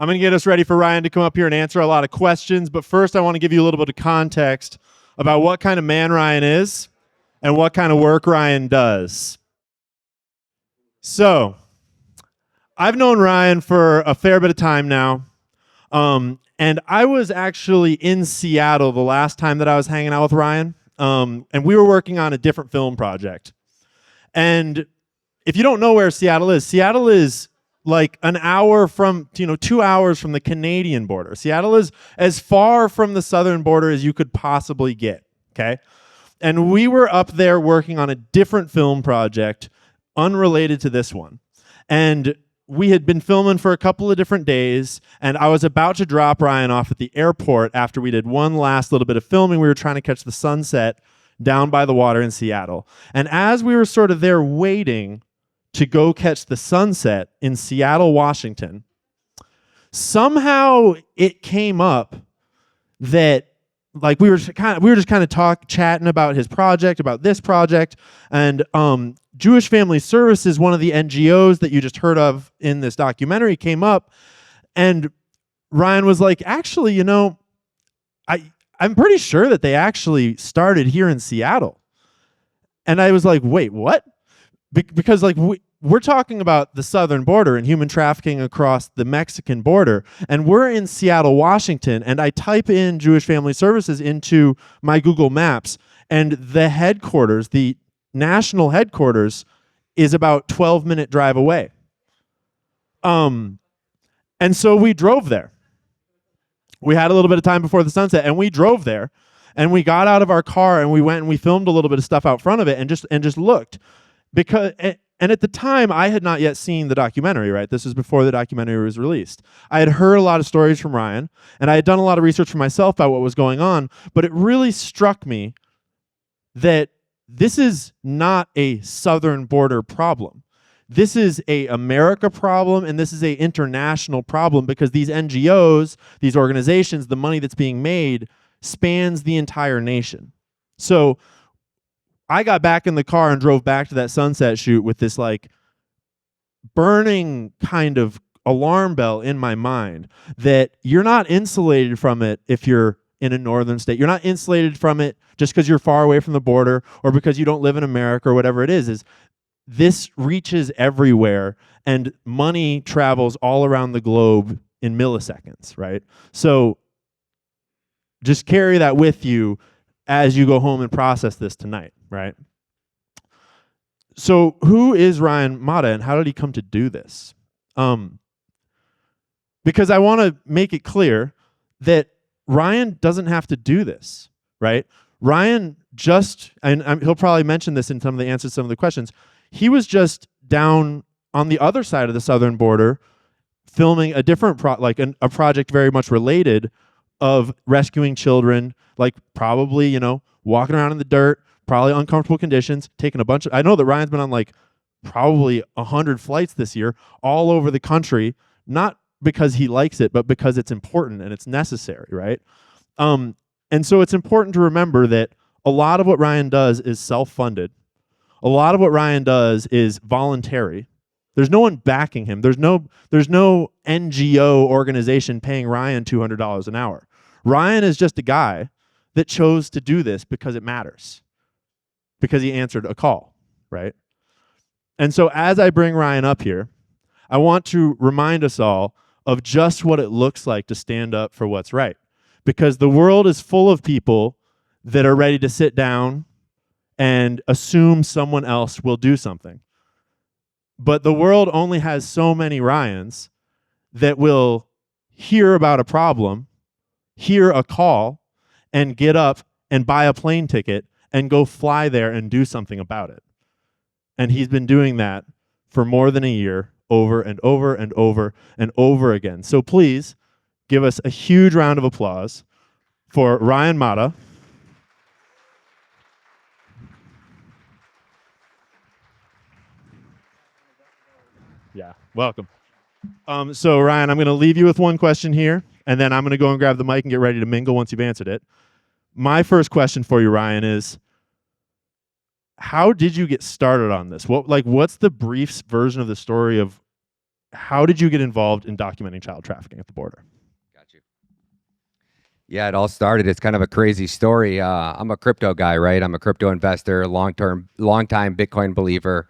I'm going to get us ready for Ryan to come up here and answer a lot of questions, but first I want to give you a little bit of context about what kind of man Ryan is and what kind of work Ryan does. So, I've known Ryan for a fair bit of time now, and I was actually in Seattle the last time that I was hanging out with Ryan, and we were working on a different film project. And if you don't know where Seattle is like an hour from, 2 hours from the Canadian border. Seattle is as far from the southern border as you could possibly get, okay? And we were up there working on a different film project unrelated to this one. And we had been filming for a couple of different days, and I was about to drop Ryan off at the airport after we did one last little bit of filming. We were trying to catch the sunset down by the water in Seattle. And as we were sort of there waiting to go catch the sunset in Seattle, Washington, somehow it came up that we were just kind of chatting about his project, about this project, and Jewish Family Services, one of the NGOs that you just heard of in this documentary, came up, and Ryan was like, actually, I'm pretty sure that they actually started here in Seattle. And I was like, wait, what? Because we're talking about the southern border and human trafficking across the Mexican border, and we're in Seattle, Washington, and I type in Jewish Family Services into my Google Maps, and the headquarters, the national headquarters, is about 12-minute drive away. And so we drove there. We had a little bit of time before the sunset, and we drove there, and we got out of our car, and we went and we filmed a little bit of stuff out front of it, and just looked. And at the time, I had not yet seen the documentary, right? This was before the documentary was released. I had heard a lot of stories from Ryan, and I had done a lot of research for myself about what was going on, but it really struck me that this is not a southern border problem. This is a America problem, and this is a international problem, because these NGOs, these organizations, the money that's being made spans the entire nation. So I got back in the car and drove back to that sunset shoot with this burning kind of alarm bell in my mind that you're not insulated from it if you're in a northern state. You're not insulated from it just because you're far away from the border or because you don't live in America or whatever it is this reaches everywhere, and money travels all around the globe in milliseconds, right? So just carry that with you as you go home and process this tonight, right? So who is Ryan Matta, and how did he come to do this? Because I want to make it clear that Ryan doesn't have to do this, right? Ryan and he'll probably mention this in some of the answers to some of the questions, he was just down on the other side of the southern border filming a different a project very much related of rescuing children, probably, walking around in the dirt, probably uncomfortable conditions, taking a bunch of, I know that Ryan's been on probably 100 flights this year all over the country, not because he likes it, but because it's important and it's necessary, right? And so it's important to remember that a lot of what Ryan does is self-funded. A lot of what Ryan does is voluntary. There's no one backing him. There's no NGO organization paying Ryan $200 an hour. Ryan is just a guy that chose to do this because it matters, because he answered a call, right? And so as I bring Ryan up here, I want to remind us all of just what it looks like to stand up for what's right, because the world is full of people that are ready to sit down and assume someone else will do something. But the world only has so many Ryans that will hear about a problem, hear a call, and get up and buy a plane ticket and go fly there and do something about it. And he's been doing that for more than a year, over and over and over and over again. So please give us a huge round of applause for Ryan Matta. Yeah, welcome. So Ryan, I'm going to leave you with one question here, and then I'm going to go and grab the mic and get ready to mingle once you've answered it. My first question for you, Ryan, is how did you get started on this? What's the brief version of the story of how did you get involved in documenting child trafficking at the border? Got you. Yeah, it all started. It's kind of a crazy story. I'm a crypto guy, right? I'm a crypto investor, long-time Bitcoin believer.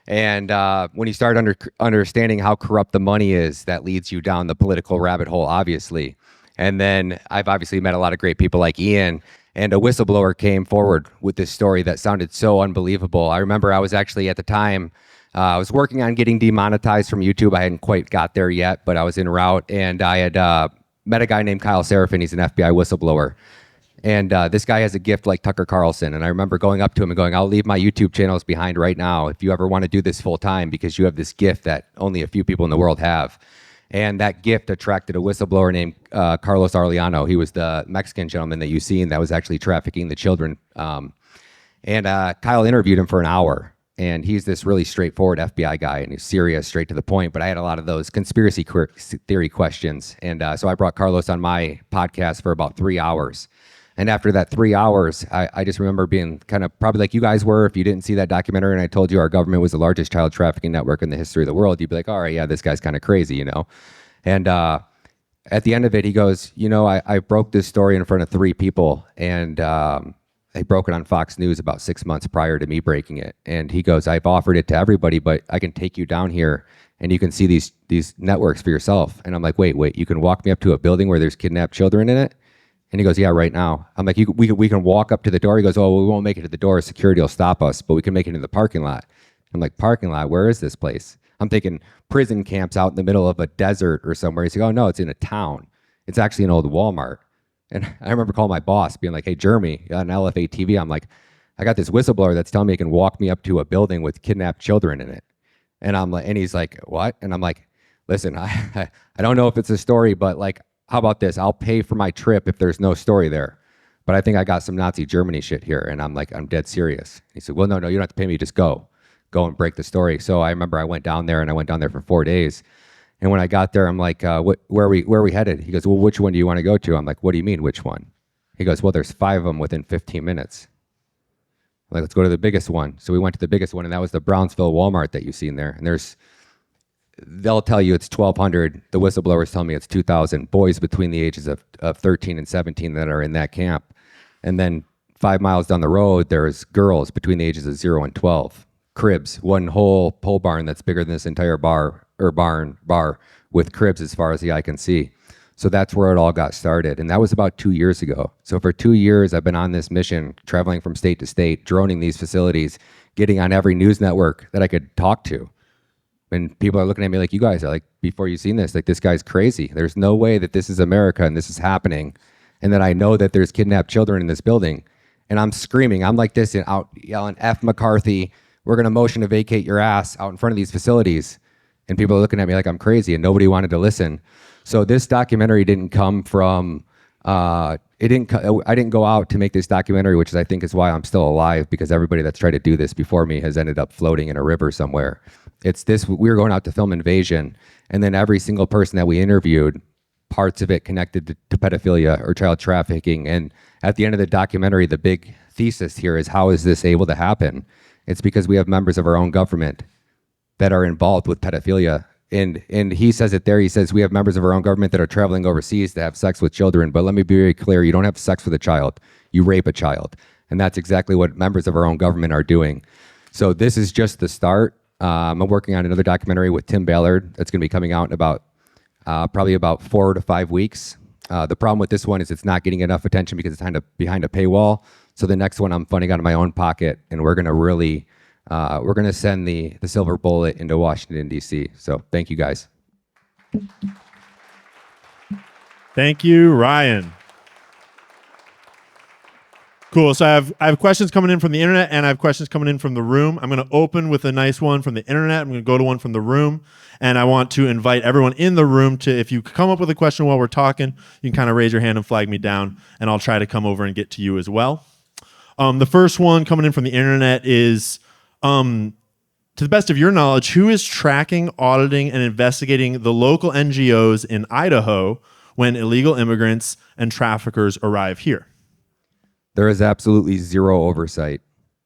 And when you start understanding how corrupt the money is, that leads you down the political rabbit hole, obviously. And then I've obviously met a lot of great people like Ian, and a whistleblower came forward with this story that sounded so unbelievable. I remember I was actually at the time, I was working on getting demonetized from YouTube. I hadn't quite got there yet, but I was en route, and I had met a guy named Kyle Seraphin. He's an FBI whistleblower. And this guy has a gift like Tucker Carlson. And I remember going up to him and going, I'll leave my YouTube channels behind right now if you ever want to do this full time, because you have this gift that only a few people in the world have. And that gift attracted a whistleblower named Carlos Arellano. He was the Mexican gentleman that you've seen that was actually trafficking the children. And Kyle interviewed him for an hour. And he's this really straightforward FBI guy, and he's serious, straight to the point. But I had a lot of those conspiracy theory questions. And so I brought Carlos on my podcast for about 3 hours. And after that 3 hours, I just remember being kind of probably like you guys were. If you didn't see that documentary and I told you our government was the largest child trafficking network in the history of the world, you'd be like, all right, yeah, this guy's kind of crazy, you know? And at the end of it, he goes, you know, I broke this story in front of 3 people, and I broke it on Fox News about 6 months prior to me breaking it. And he goes, I've offered it to everybody, but I can take you down here and you can see these networks for yourself. And I'm like, wait, you can walk me up to a building where there's kidnapped children in it? And he goes, yeah, right now. I'm like, we can walk up to the door. He goes, oh, well, we won't make it to the door. Security will stop us, but we can make it into the parking lot. I'm like, parking lot? Where is this place? I'm thinking prison camps out in the middle of a desert or somewhere. He's like, oh, no, it's in a town. It's actually an old Walmart. And I remember calling my boss, being like, hey, Jeremy, on LFA TV, I'm like, I got this whistleblower that's telling me he can walk me up to a building with kidnapped children in it. And I'm like, and he's like, what? And I'm like, listen, I don't know if it's a story, but like, how about this? I'll pay for my trip if there's no story there. But I think I got some Nazi Germany shit here. And I'm like, I'm dead serious. He said, well, no, you don't have to pay me. Just go and break the story. So I remember I went down there, and I went down there for 4 days. And when I got there, I'm like, where are we headed? He goes, well, which one do you want to go to? I'm like, what do you mean, which one? He goes, well, there's 5 of them within 15 minutes. I'm like, let's go to the biggest one. So we went to the biggest one, and that was the Brownsville Walmart that you've seen there. And they'll tell you it's 1,200. The whistleblowers tell me it's 2,000 boys between the ages of 13 and 17 that are in that camp. And then 5 miles down the road, there's girls between the ages of 0 and 12. Cribs, one whole pole barn that's bigger than this entire bar with cribs as far as the eye can see. So that's where it all got started. And that was about 2 years ago. So for 2 years, I've been on this mission, traveling from state to state, droning these facilities, getting on every news network that I could talk to. And people are looking at me like, you guys are like, before you've seen this, like, this guy's crazy. There's no way that this is America and this is happening. And that I know that there's kidnapped children in this building. And I'm screaming. I'm like this, and out yelling, F McCarthy, we're going to motion to vacate your ass out in front of these facilities. And people are looking at me like I'm crazy, and nobody wanted to listen. So this documentary didn't come from, I didn't go out to make this documentary, which I think is why I'm still alive, because everybody that's tried to do this before me has ended up floating in a river somewhere. It's this, we were going out to film Invasion, and then every single person that we interviewed, parts of it connected to pedophilia or child trafficking. And at the end of the documentary, the big thesis here is, how is this able to happen? It's because we have members of our own government that are involved with pedophilia. And he says it there. He says, we have members of our own government that are traveling overseas to have sex with children. But let me be very clear. You don't have sex with a child. You rape a child. And that's exactly what members of our own government are doing. So this is just the start. I'm working on another documentary with Tim Ballard that's going to be coming out in about probably about 4 to 5 weeks. The problem with this one is it's not getting enough attention because it's behind a paywall. So the next one I'm funding out of my own pocket, and we're going to really we're going to send the silver bullet into Washington, D.C. So thank you, guys. Thank you, Ryan. Cool. So I have questions coming in from the internet, and I have questions coming in from the room. I'm going to open with a nice one from the internet. I'm going to go to one from the room, and I want to invite everyone in the room to, if you come up with a question while we're talking, you can kind of raise your hand and flag me down, and I'll try to come over and get to you as well. The first one coming in from the internet is, to the best of your knowledge, who is tracking, auditing, and investigating the local NGOs in Idaho when illegal immigrants and traffickers arrive here? There is absolutely zero oversight.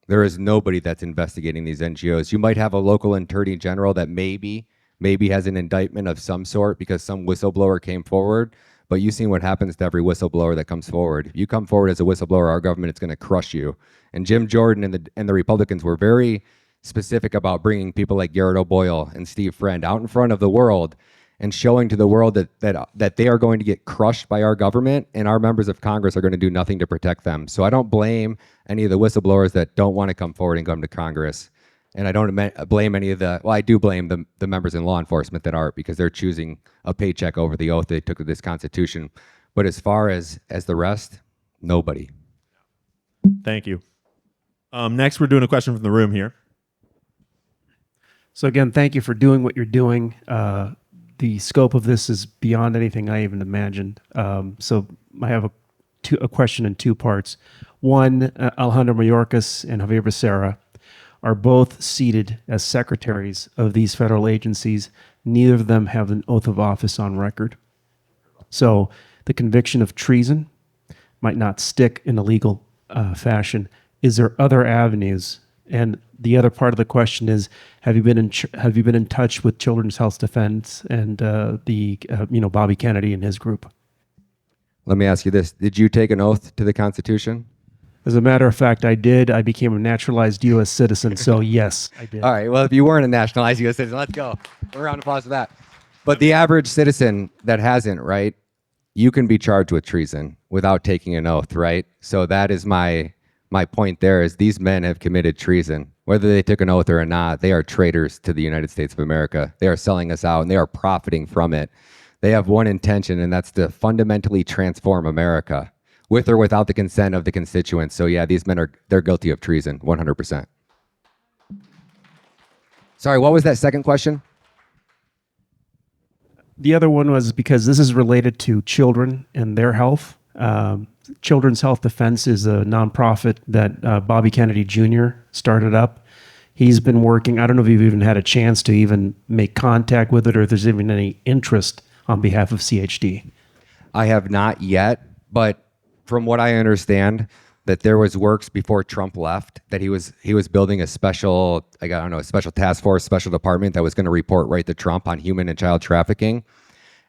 There is nobody that's investigating these NGOs. You might have a local attorney general that maybe maybe has an indictment of some sort because some whistleblower came forward. But you've seen what happens to every whistleblower that comes forward. If you come forward as a whistleblower, our government is going to crush you. And Jim Jordan and the Republicans were very specific about bringing people like Garrett O'Boyle and Steve Friend out in front of the world and showing to the world that they are going to get crushed by our government, and our members of Congress are going to do nothing to protect them. So I don't blame any of the whistleblowers that don't want to come forward and come to Congress. And I don't blame any of I do blame the members in law enforcement that are, because they're choosing a paycheck over the oath they took to this Constitution. But as far as the rest, nobody. Thank you. Next, we're doing a question from the room here. So again, thank you for doing what you're doing. The scope of this is beyond anything I even imagined. So I have a question in two parts. One, Alejandro Mayorkas and Javier Becerra are both seated as secretaries of these federal agencies. Neither of them have an oath of office on record. So the conviction of treason might not stick in a legal fashion. Is there other avenues? And the other part of the question is, have you been in touch with Children's Health Defense and Bobby Kennedy and his group? Let me ask you this. Did you take an oath to the Constitution? As a matter of fact, I did. I became a naturalized U.S. citizen, so yes, I did. All right. Well, if you weren't a nationalized U.S. citizen, let's go. A round of applause for that. But the average citizen that hasn't, right, you can be charged with treason without taking an oath, right? So that is my point there, is these men have committed treason. Whether they took an oath or not, they are traitors to the United States of America. They are selling us out, and they are profiting from it. They have one intention, and that's to fundamentally transform America, with or without the consent of the constituents. So yeah, these men they're guilty of treason, 100%. Sorry, what was that second question? The other one was because this is related to children and their health. Children's Health Defense is a nonprofit that Bobby Kennedy Jr. started up. He's been working, I don't know if you've even had a chance to even make contact with it, or if there's even any interest on behalf of CHD. I have not yet, but from what I understand, that there was works before Trump left, that he was building a special, a special task force, special department that was going to report right to Trump on human and child trafficking.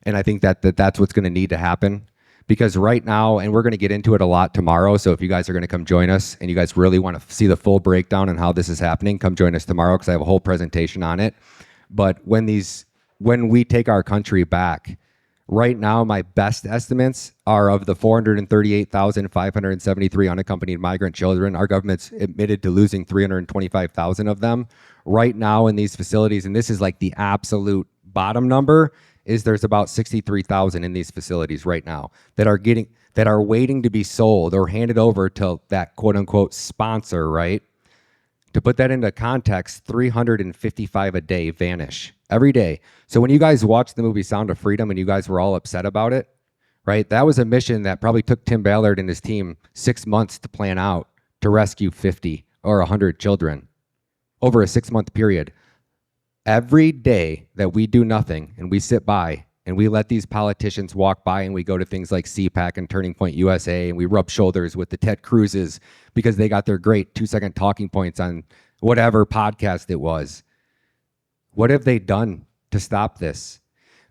And I think that's what's going to need to happen. Because right now, and we're going to get into it a lot tomorrow, so if you guys are going to come join us and you guys really want to see the full breakdown on how this is happening, come join us tomorrow, because I have a whole presentation on it. But when we take our country back, right now, my best estimates are of the 438,573 unaccompanied migrant children. Our government's admitted to losing 325,000 of them right now in these facilities. And this is like the absolute bottom number, is there's about 63,000 in these facilities right now that are waiting to be sold or handed over to that quote unquote sponsor, right? To put that into context, 355 a day vanish every day. So when you guys watched the movie Sound of Freedom and you guys were all upset about it, right? That was a mission that probably took Tim Ballard and his team 6 months to plan out, to rescue 50 or 100 children over a 6-month period. Every day that we do nothing and we sit by and we let these politicians walk by and we go to things like CPAC and Turning Point USA and we rub shoulders with the Ted Cruzes because they got their great 2-second talking points on whatever podcast it was. What have they done to stop this?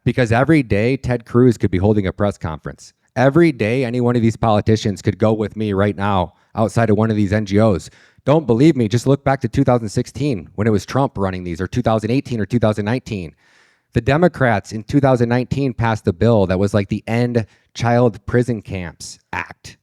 Because every day Ted Cruz could be holding a press conference. Every day any one of these politicians could go with me right now outside of one of these NGOs. Don't believe me, just look back to 2016 when it was Trump running these, or 2018 or 2019. The Democrats in 2019 passed a bill that was like the End Child Prison Camps Act.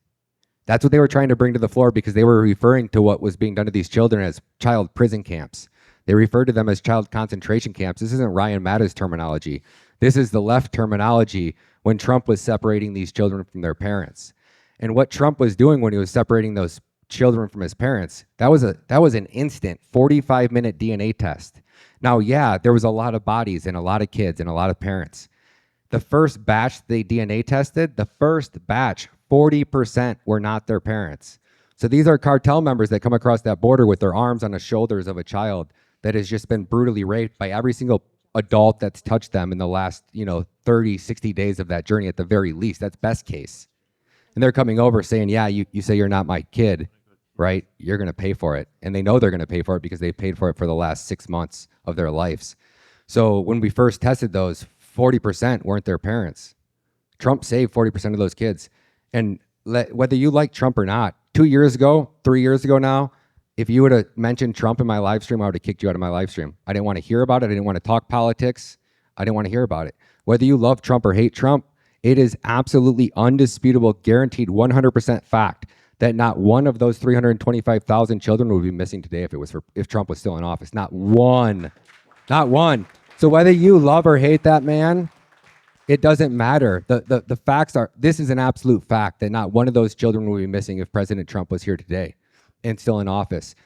That's what they were trying to bring to the floor, because they were referring to what was being done to these children as child prison camps. They referred to them as child concentration camps. This isn't Ryan Matta's terminology. This is the left terminology when Trump was separating these children from their parents. And what Trump was doing when he was separating those children from his parents, that was an instant 45-minute DNA test. Now, yeah, there was a lot of bodies and a lot of kids and a lot of parents. The first batch they DNA tested, 40% were not their parents. So these are cartel members that come across that border with their arms on the shoulders of a child that has just been brutally raped by every single adult that's touched them in the last, 30, 60 days of that journey at the very least. That's best case. And they're coming over saying, yeah, you say you're not my kid, right? You're going to pay for it. And they know they're going to pay for it because they paid for it for the last 6 months of their lives. So when we first tested those, 40% weren't their parents. Trump saved 40% of those kids. And whether you like Trump or not, 2 years ago, 3 years ago now, if you would have mentioned Trump in my live stream, I would have kicked you out of my live stream. I didn't want to hear about it. I didn't want to talk politics. I didn't want to hear about it. Whether you love Trump or hate Trump, it is absolutely undisputable, guaranteed 100% fact that not one of those 325,000 children would be missing today if Trump was still in office. Not one. Not one. So whether you love or hate that man, it doesn't matter. The facts are, this is an absolute fact that not one of those children would be missing if President Trump was here today and still in office.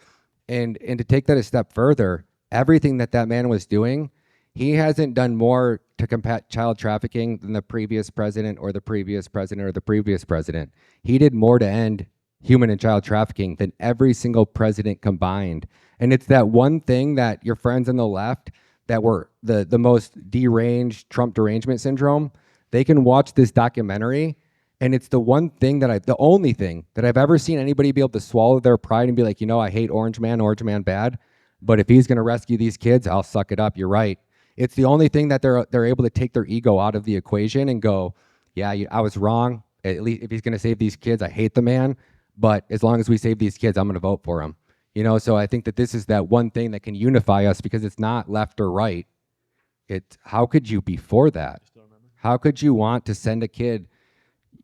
And to take that a step further, everything that man was doing, he hasn't done more to combat child trafficking than the previous president or the previous president or the previous president. He did more to end human and child trafficking than every single president combined. And it's that one thing that your friends on the left that were the most deranged Trump derangement syndrome, they can watch this documentary, and it's the one thing the only thing that I've ever seen anybody be able to swallow their pride and be like, I hate Orange Man bad, but if he's gonna rescue these kids, I'll suck it up, you're right. It's the only thing that they're able to take their ego out of the equation and go, yeah, I was wrong. At least if he's gonna save these kids, I hate the man, but as long as we save these kids, I'm gonna vote for him. So I think that this is that one thing that can unify us, because it's not left or right. How could you be for that? How could you want to send a kid?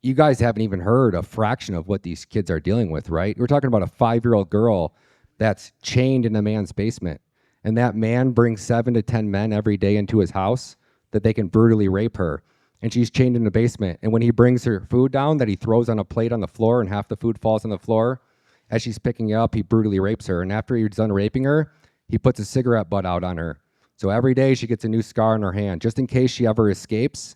You guys haven't even heard a fraction of what these kids are dealing with, right? We're talking about a 5-year-old girl that's chained in a man's basement. And that man brings 7 to 10 men every day into his house that they can brutally rape her. And she's chained in the basement. And when he brings her food down that he throws on a plate on the floor and half the food falls on the floor, as she's picking it up, he brutally rapes her. And after he's done raping her, he puts a cigarette butt out on her. So every day she gets a new scar on her hand. Just in case she ever escapes,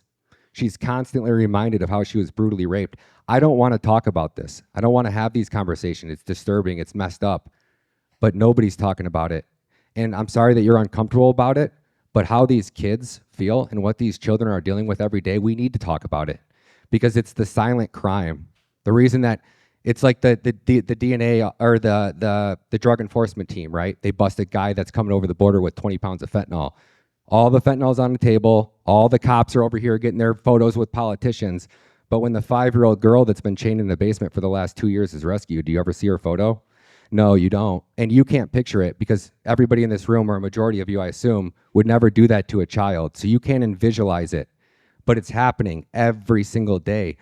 she's constantly reminded of how she was brutally raped. I don't want to talk about this. I don't want to have these conversations. It's disturbing. It's messed up. But nobody's talking about it. And I'm sorry that you're uncomfortable about it, but how these kids feel and what these children are dealing with every day, we need to talk about it, because it's the silent crime. The reason that it's like the DNA or the drug enforcement team, right? They bust a guy that's coming over the border with 20 pounds of fentanyl. All the fentanyl's on the table. All the cops are over here getting their photos with politicians. But when the 5-year-old girl that's been chained in the basement for the last 2 years is rescued, do you ever see her photo? No, you don't. And you can't picture it, because everybody in this room, or a majority of you, I assume, would never do that to a child. So you can't visualize it. But it's happening every single day.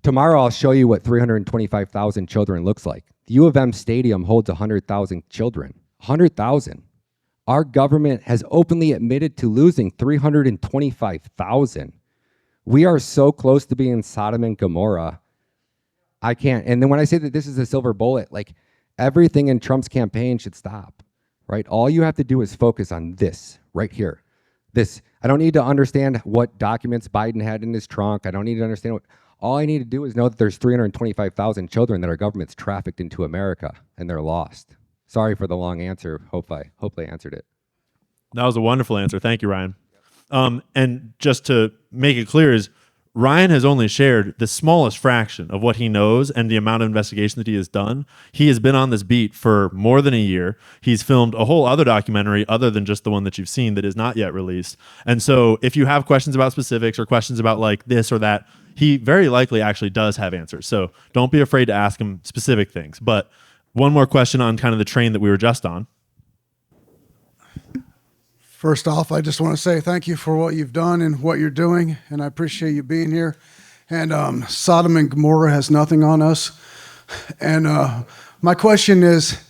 Tomorrow, I'll show you what 325,000 children looks like. The U of M Stadium holds 100,000 children. 100,000. Our government has openly admitted to losing 325,000. We are so close to being Sodom and Gomorrah. I can't. And then when I say that this is a silver bullet, like, everything in Trump's campaign should stop, right? All you have to do is focus on this right here. This. I don't need to understand what documents Biden had in his trunk. I don't need to understand what. All I need to do is know that there's 325,000 children that our government's trafficked into America, and they're lost. Sorry for the long answer. Hopefully I answered it. That was a wonderful answer. Thank you, Ryan. And just to make it clear, is Ryan has only shared the smallest fraction of what he knows and the amount of investigation that he has done. He has been on this beat for more than a year. He's filmed a whole other documentary other than just the one that you've seen that is not yet released. And so if you have questions about specifics or questions about like this or that, he very likely actually does have answers. So don't be afraid to ask him specific things. But one more question on kind of the train that we were just on. First off, I just want to say thank you for what you've done and what you're doing, and I appreciate you being here. And Sodom and Gomorrah has nothing on us. And my question is,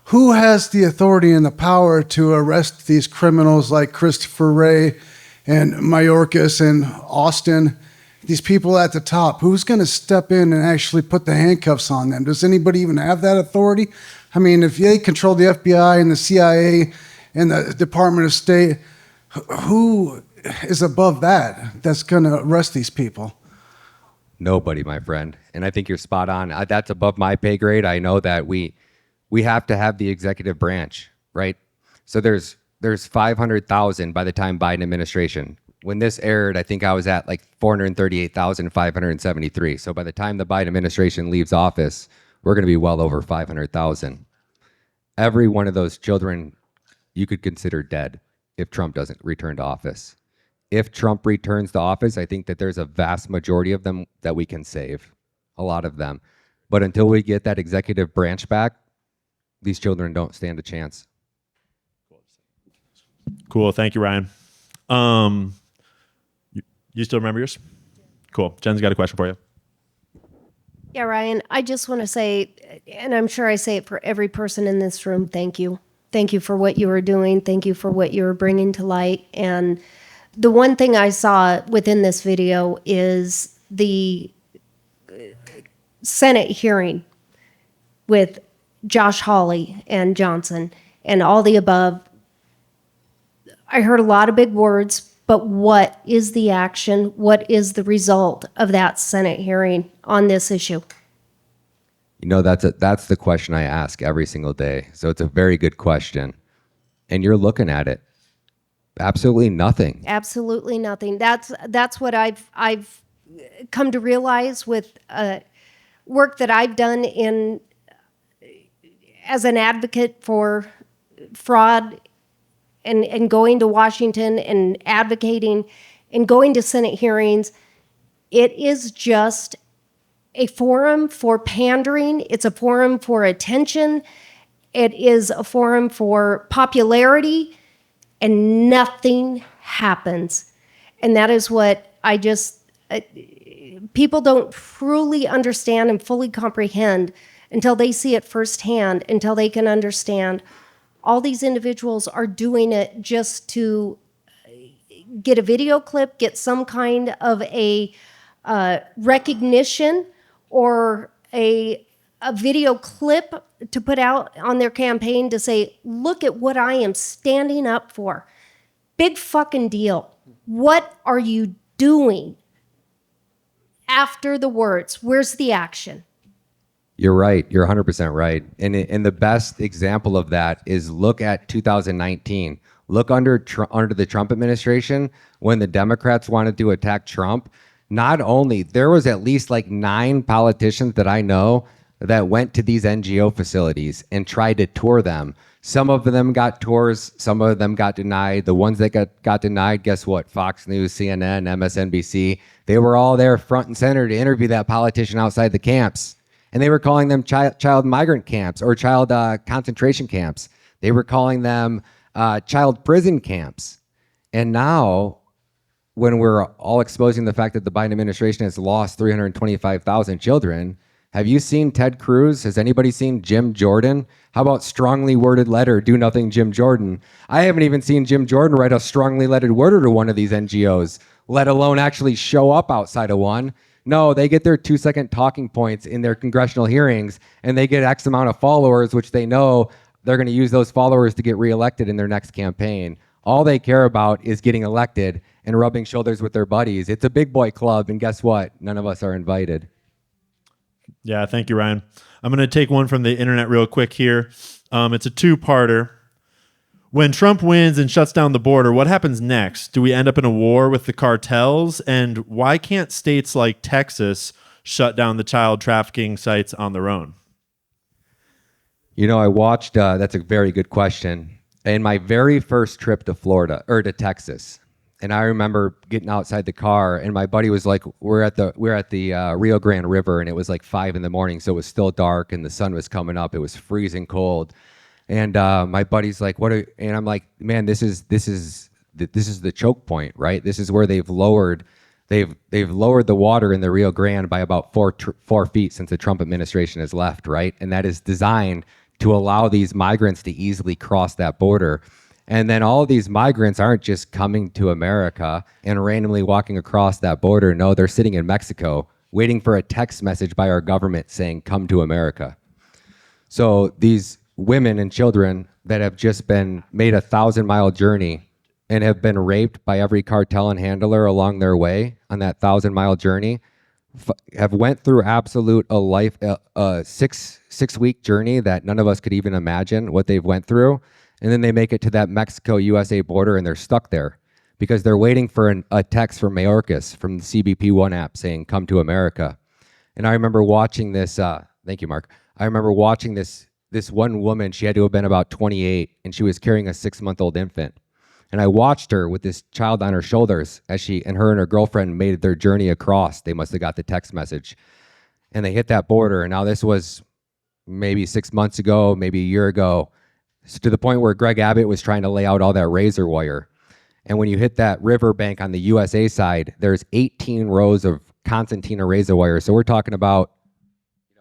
who has the authority and the power to arrest these criminals like Christopher Wray and Mayorkas and Austin, these people at the top? Who's going to step in and actually put the handcuffs on them? Does anybody even have that authority? I mean, if they control the FBI and the CIA and the Department of State, who is above that that's going to arrest these people? Nobody, my friend. And I think you're spot on. That's above my pay grade. I know that we have to have the executive branch, right? So there's 500,000 by the time Biden administration. When this aired, I think I was at like 438,573. So by the time the Biden administration leaves office, we're going to be well over 500,000. Every one of those children you could consider dead. if Trump doesn't return to office. If Trump returns to office, I think that there's a vast majority of them that we can save, a lot of them. But until we get that executive branch back, these children don't stand a chance. Cool. Thank you, Ryan. You still remember yours? Cool. Jen's got a question for you. Yeah, Ryan, I just want to say, and I'm sure I say it for every person in this room, thank you. Thank you for what you are doing. Thank you for what you're bringing to light. And the one thing I saw within this video is the Senate hearing with Josh Hawley and Johnson and all the above. I heard a lot of big words, but what is the action? What is the result of that Senate hearing on this issue? You know, that's the question I ask every single day. So it's a very good question. And you're looking at it. Absolutely nothing. Absolutely nothing. That's what I've come to realize with work that I've done in as an advocate for fraud and going to Washington and advocating and going to Senate hearings. It is just a forum for pandering. It's a forum for attention. It is a forum for popularity, and nothing happens. And that is what people don't truly understand and fully comprehend until they see it firsthand, until they can understand all these individuals are doing it just to get a video clip, get some kind of a recognition or a video clip to put out on their campaign to say, look at what I am standing up for. Big fucking deal. What are you doing after the words? Where's the action? You're right. You're 100% right. And the best example of that is look at 2019. Look under the Trump administration when the Democrats wanted to attack Trump. Not only, there was at least like 9 politicians that I know that went to these NGO facilities and tried to tour them. Some of them got tours, some of them got denied. The ones that got denied, guess what? Fox News, CNN, MSNBC, they were all there front and center to interview that politician outside the camps. And they were calling them child migrant camps or child concentration camps. They were calling them child prison camps. And now, when we're all exposing the fact that the Biden administration has lost 325,000 children, have you seen Ted Cruz? Has anybody seen Jim Jordan? How about strongly worded letter, do nothing Jim Jordan? I haven't even seen Jim Jordan write a strongly worded letter to one of these NGOs, let alone actually show up outside of one. No, they get their 2-second talking points in their congressional hearings, and they get X amount of followers, which they know they're going to use those followers to get reelected in their next campaign. All they care about is getting elected and rubbing shoulders with their buddies. It's a big boy club, and guess what? None of us are invited. Yeah, thank you, Ryan. I'm going to take one from the internet real quick here. It's a 2-parter. When Trump wins and shuts down the border, what happens next? Do we end up in a war with the cartels? And why can't states like Texas shut down the child trafficking sites on their own? You know, I watched, that's a very good question. In my very first trip to Florida, or to Texas, and I remember getting outside the car, and my buddy was like, we're at the Rio Grande River, and it was like 5 a.m, so it was still dark, and the sun was coming up. It was freezing cold. And my buddy's like, and I'm like, man, this is the choke point, right? This is where they've lowered the water in the Rio Grande by about 4 feet since the Trump administration has left, right? And that is designed to allow these migrants to easily cross that border. And then all of these migrants aren't just coming to America and randomly walking across that border. No, they're sitting in Mexico waiting for a text message by our government saying, come to America. So these women and children that have just been made a 1,000-mile journey and have been raped by every cartel and handler along their way on that 1,000-mile journey have went through absolute a 6-week journey that none of us could even imagine what they've went through. And then they make it to that Mexico-USA border and they're stuck there because they're waiting for a text from Mayorkas from the CBP One app saying, come to America. And I remember watching this, thank you, Mark. I remember watching this one woman. She had to have been about 28 and she was carrying a 6-month-old infant. And I watched her with this child on her shoulders as she and her girlfriend made their journey across. They must have got the text message. And they hit that border. And now this was maybe 6 months ago, maybe a year ago, so to the point where Greg Abbott was trying to lay out all that razor wire. And when you hit that riverbank on the USA side, there's 18 rows of concertina razor wire. So we're talking about,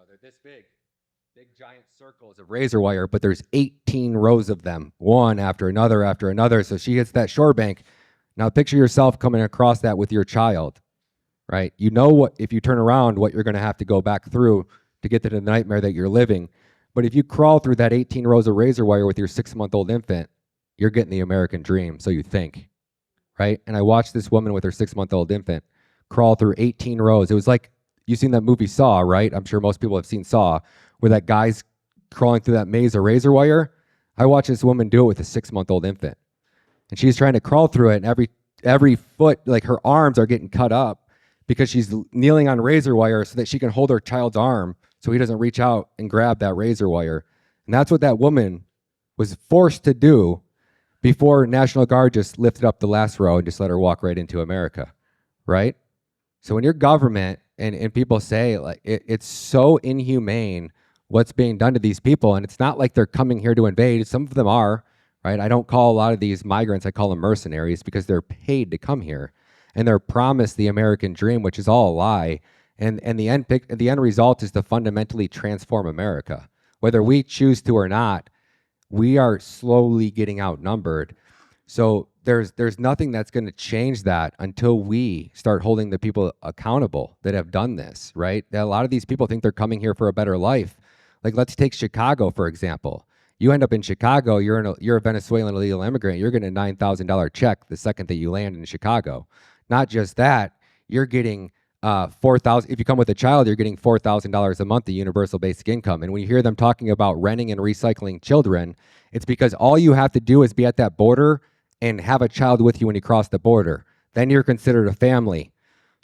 they're this big giant circles of razor wire, but there's 18 rows of them, one after another after another. So she hits that shore bank. Now picture yourself coming across that with your child, right? You know what, if you turn around, what you're going to have to go back through to get to the nightmare that you're living. But if you crawl through that 18 rows of razor wire with your 6-month-old infant, you're getting the American dream, so you think, right? And I watched this woman with her 6-month-old infant crawl through 18 rows. It was like, you've seen that movie Saw, right? I'm sure most people have seen Saw, where that guy's crawling through that maze of razor wire. I watched this woman do it with a 6-month-old infant. And she's trying to crawl through it, and every foot, like her arms are getting cut up because she's kneeling on razor wire so that she can hold her child's arm so he doesn't reach out and grab that razor wire. And that's what that woman was forced to do before National Guard just lifted up the last row and just let her walk right into America, right? So when your government and people say, like, it's so inhumane what's being done to these people, and it's not like they're coming here to invade. Some of them are, right? I don't call a lot of these migrants, I call them mercenaries, because they're paid to come here. And they're promised the American dream, which is all a lie. And the end result is to fundamentally transform America. Whether we choose to or not, we are slowly getting outnumbered. So there's nothing that's going to change that until we start holding the people accountable that have done this, right? A lot of these people think they're coming here for a better life. Like, let's take Chicago, for example. You end up in Chicago, you're a Venezuelan illegal immigrant, you're getting a $9,000 check the second that you land in Chicago. Not just that, you're getting $4,000. If you come with a child, you're getting $4,000 a month of universal basic income. And when you hear them talking about renting and recycling children, it's because all you have to do is be at that border and have a child with you when you cross the border. Then you're considered a family.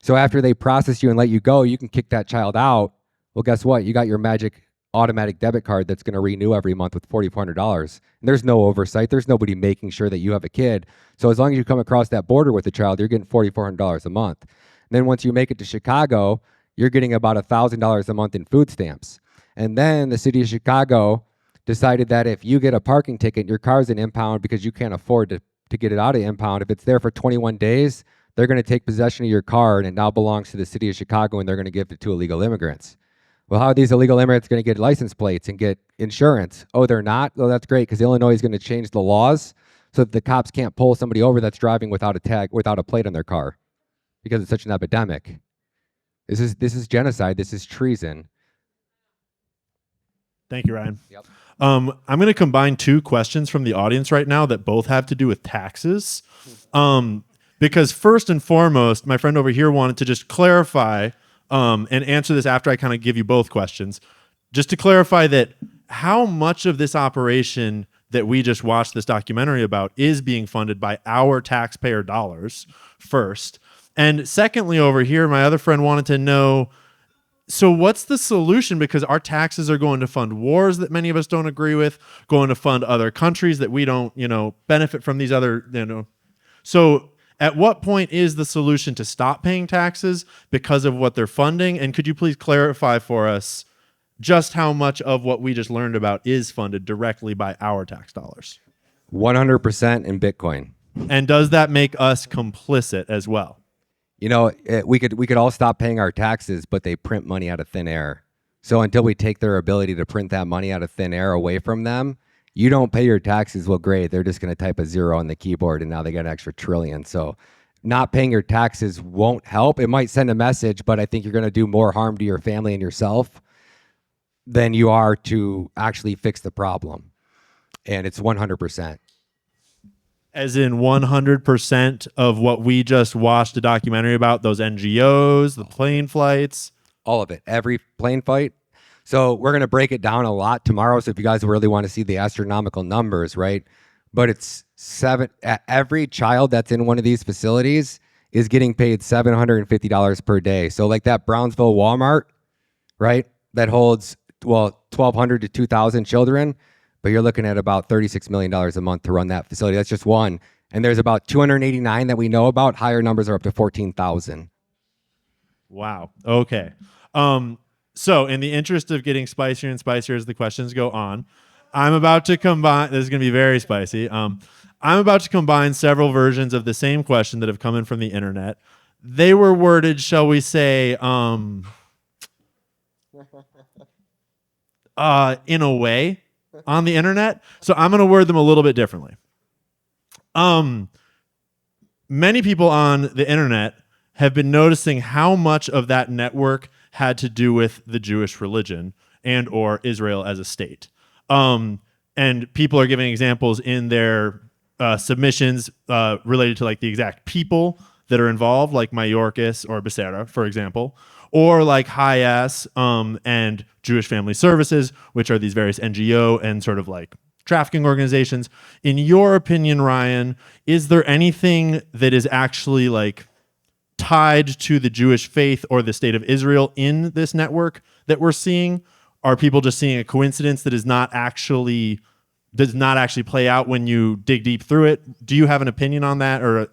So after they process you and let you go, you can kick that child out. Well, guess what? You got your magic automatic debit card that's going to renew every month with $4,400. And there's no oversight. There's nobody making sure that you have a kid. So as long as you come across that border with a child, you're getting $4,400 a month. And then once you make it to Chicago, you're getting about $1,000 a month in food stamps. And then the city of Chicago decided that if you get a parking ticket, your car's in impound because you can't afford to get it out of impound. If it's there for 21 days, they're going to take possession of your car, and it now belongs to the city of Chicago, and they're going to give it to illegal immigrants. Well, how are these illegal immigrants going to get license plates and get insurance? Oh, they're not? Oh, that's great, because Illinois is going to change the laws so that the cops can't pull somebody over that's driving without a plate on their car because it's such an epidemic. This is genocide. This is treason. Thank you, Ryan. Yep. I'm going to combine two questions from the audience right now that both have to do with taxes. Because first and foremost, my friend over here wanted to just clarify and answer this after I kind of give you both questions. Just to clarify that how much of this operation that we just watched this documentary about is being funded by our taxpayer dollars first. And secondly, over here, my other friend wanted to know, so what's the solution? Because our taxes are going to fund wars that many of us don't agree with, going to fund other countries that we don't, benefit from these other, So at what point is the solution to stop paying taxes because of what they're funding? And could you please clarify for us just how much of what we just learned about is funded directly by our tax dollars? 100% in Bitcoin. And does that make us complicit as well? We could all stop paying our taxes, but they print money out of thin air. So until we take their ability to print that money out of thin air away from them, you don't pay your taxes. Well, great. They're just going to type a 0 on the keyboard, and now they got an extra trillion. So not paying your taxes won't help. It might send a message, but I think you're going to do more harm to your family and yourself than you are to actually fix the problem. And it's 100%. As in 100% of what we just watched a documentary about, those NGOs, the plane flights? All of it, every plane flight. So we're going to break it down a lot tomorrow. So if you guys really want to see the astronomical numbers, right? But it's every child that's in one of these facilities is getting paid $750 per day. So like that Brownsville Walmart, right? That holds, 1,200 to 2,000 children. But you're looking at about $36 million a month to run that facility. That's just one. And there's about 289 that we know about. Higher numbers are up to 14,000. Wow. Okay. So in the interest of getting spicier and spicier as the questions go on, I'm about to combine, this is going to be very spicy. I'm about to combine several versions of the same question that have come in from the internet. They were worded, shall we say, in a way on the internet. So I'm going to word them a little bit differently. Many people on the internet have been noticing how much of that network had to do with the Jewish religion and or Israel as a state. And people are giving examples in their submissions related to like the exact people that are involved, like Mayorkas or Becerra, for example, or like Hayas and Jewish Family Services, which are these various NGO and sort of like trafficking organizations. In your opinion, Ryan, is there anything that is actually like tied to the Jewish faith or the state of Israel in this network that we're seeing? Are people just seeing a coincidence that does not actually play out when you dig deep through it? Do you have an opinion on that, or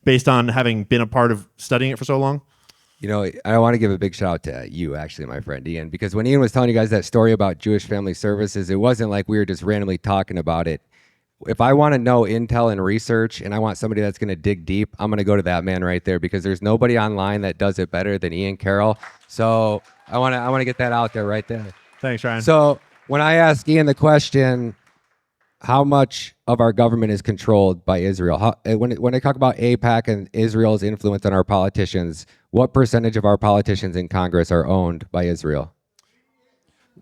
based on having been a part of studying it for so long? I want to give a big shout out to you, actually, my friend Ian, because when Ian was telling you guys that story about Jewish Family Services, it wasn't like we were just randomly talking about it. If I want to know intel and research and I want somebody that's going to dig deep, I'm going to go to that man right there, because there's nobody online that does it better than Ian Carroll. So I want to get that out there right there. Thanks, Ryan. So when I ask Ian the question, how much of our government is controlled by Israel? When I talk about AIPAC and Israel's influence on our politicians, what percentage of our politicians in Congress are owned by Israel?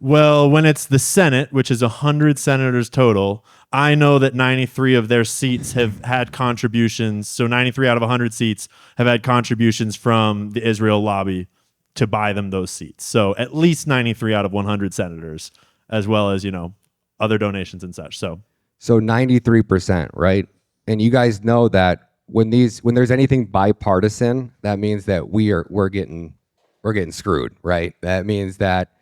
Well, when it's the Senate, which is 100 senators total, I know that 93 of their seats have had contributions. So 93 out of 100 seats have had contributions from the Israel lobby to buy them those seats. So at least 93 out of 100 senators, as well as, other donations and such. So 93%, right? And you guys know that when there's anything bipartisan, that means that we're getting screwed, right? That means that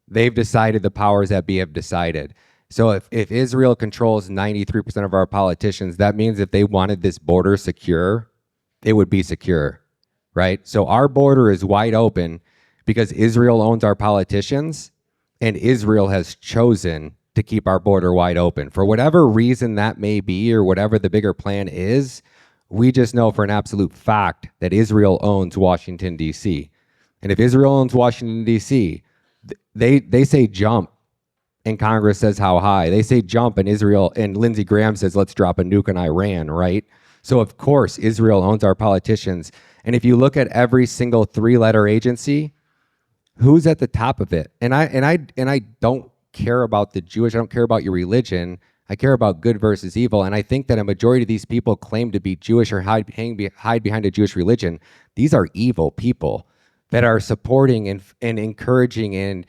they've decided, the powers that be have decided. So if Israel controls 93% of our politicians, that means if they wanted this border secure, it would be secure, right? So our border is wide open because Israel owns our politicians, and Israel has chosen to keep our border wide open. For whatever reason that may be, or whatever the bigger plan is, we just know for an absolute fact that Israel owns Washington, D.C. And if Israel owns Washington, D.C., they say jump, and Congress says how high. They say jump, and Israel and Lindsey Graham says let's drop a nuke on Iran, right? So of course Israel owns our politicians. And if you look at every single 3-letter agency, who's at the top of it? And I don't care about the Jewish. I don't care about your religion. I care about good versus evil. And I think that a majority of these people claim to be Jewish or hide behind a Jewish religion. These are evil people that are supporting and encouraging and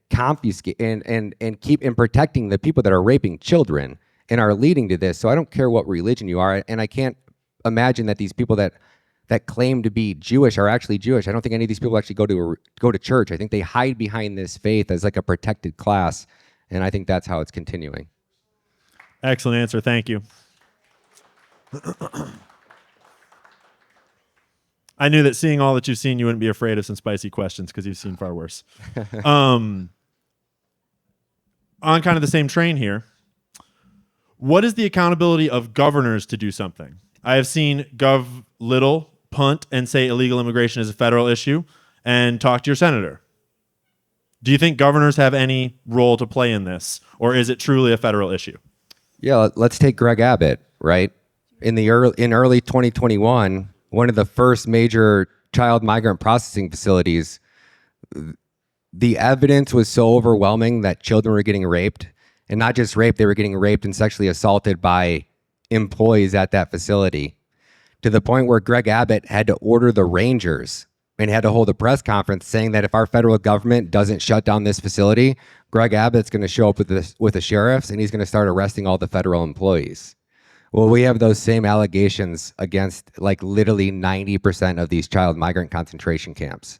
confiscating and keep and protecting the people that are raping children and are leading to this. So I don't care what religion you are, and I can't imagine that these people that claim to be Jewish are actually Jewish. I don't think any of these people actually go to church. I think they hide behind this faith as like a protected class, and I think that's how it's continuing. Excellent answer. Thank you. I knew that seeing all that you've seen, you wouldn't be afraid of some spicy questions because you've seen far worse. On kind of the same train here, what is the accountability of governors to do something? I have seen Gov Little punt and say illegal immigration is a federal issue and talk to your senator. Do you think governors have any role to play in this, or is it truly a federal issue? Yeah, let's take Greg Abbott, right? In early 2021, one of the first major child migrant processing facilities, the evidence was so overwhelming that children were getting raped, and not just raped, they were getting raped and sexually assaulted by employees at that facility, to the point where Greg Abbott had to order the Rangers and had to hold a press conference saying that if our federal government doesn't shut down this facility, Greg Abbott's going to show up with the sheriffs and he's going to start arresting all the federal employees. Well, we have those same allegations against like literally 90% of these child migrant concentration camps.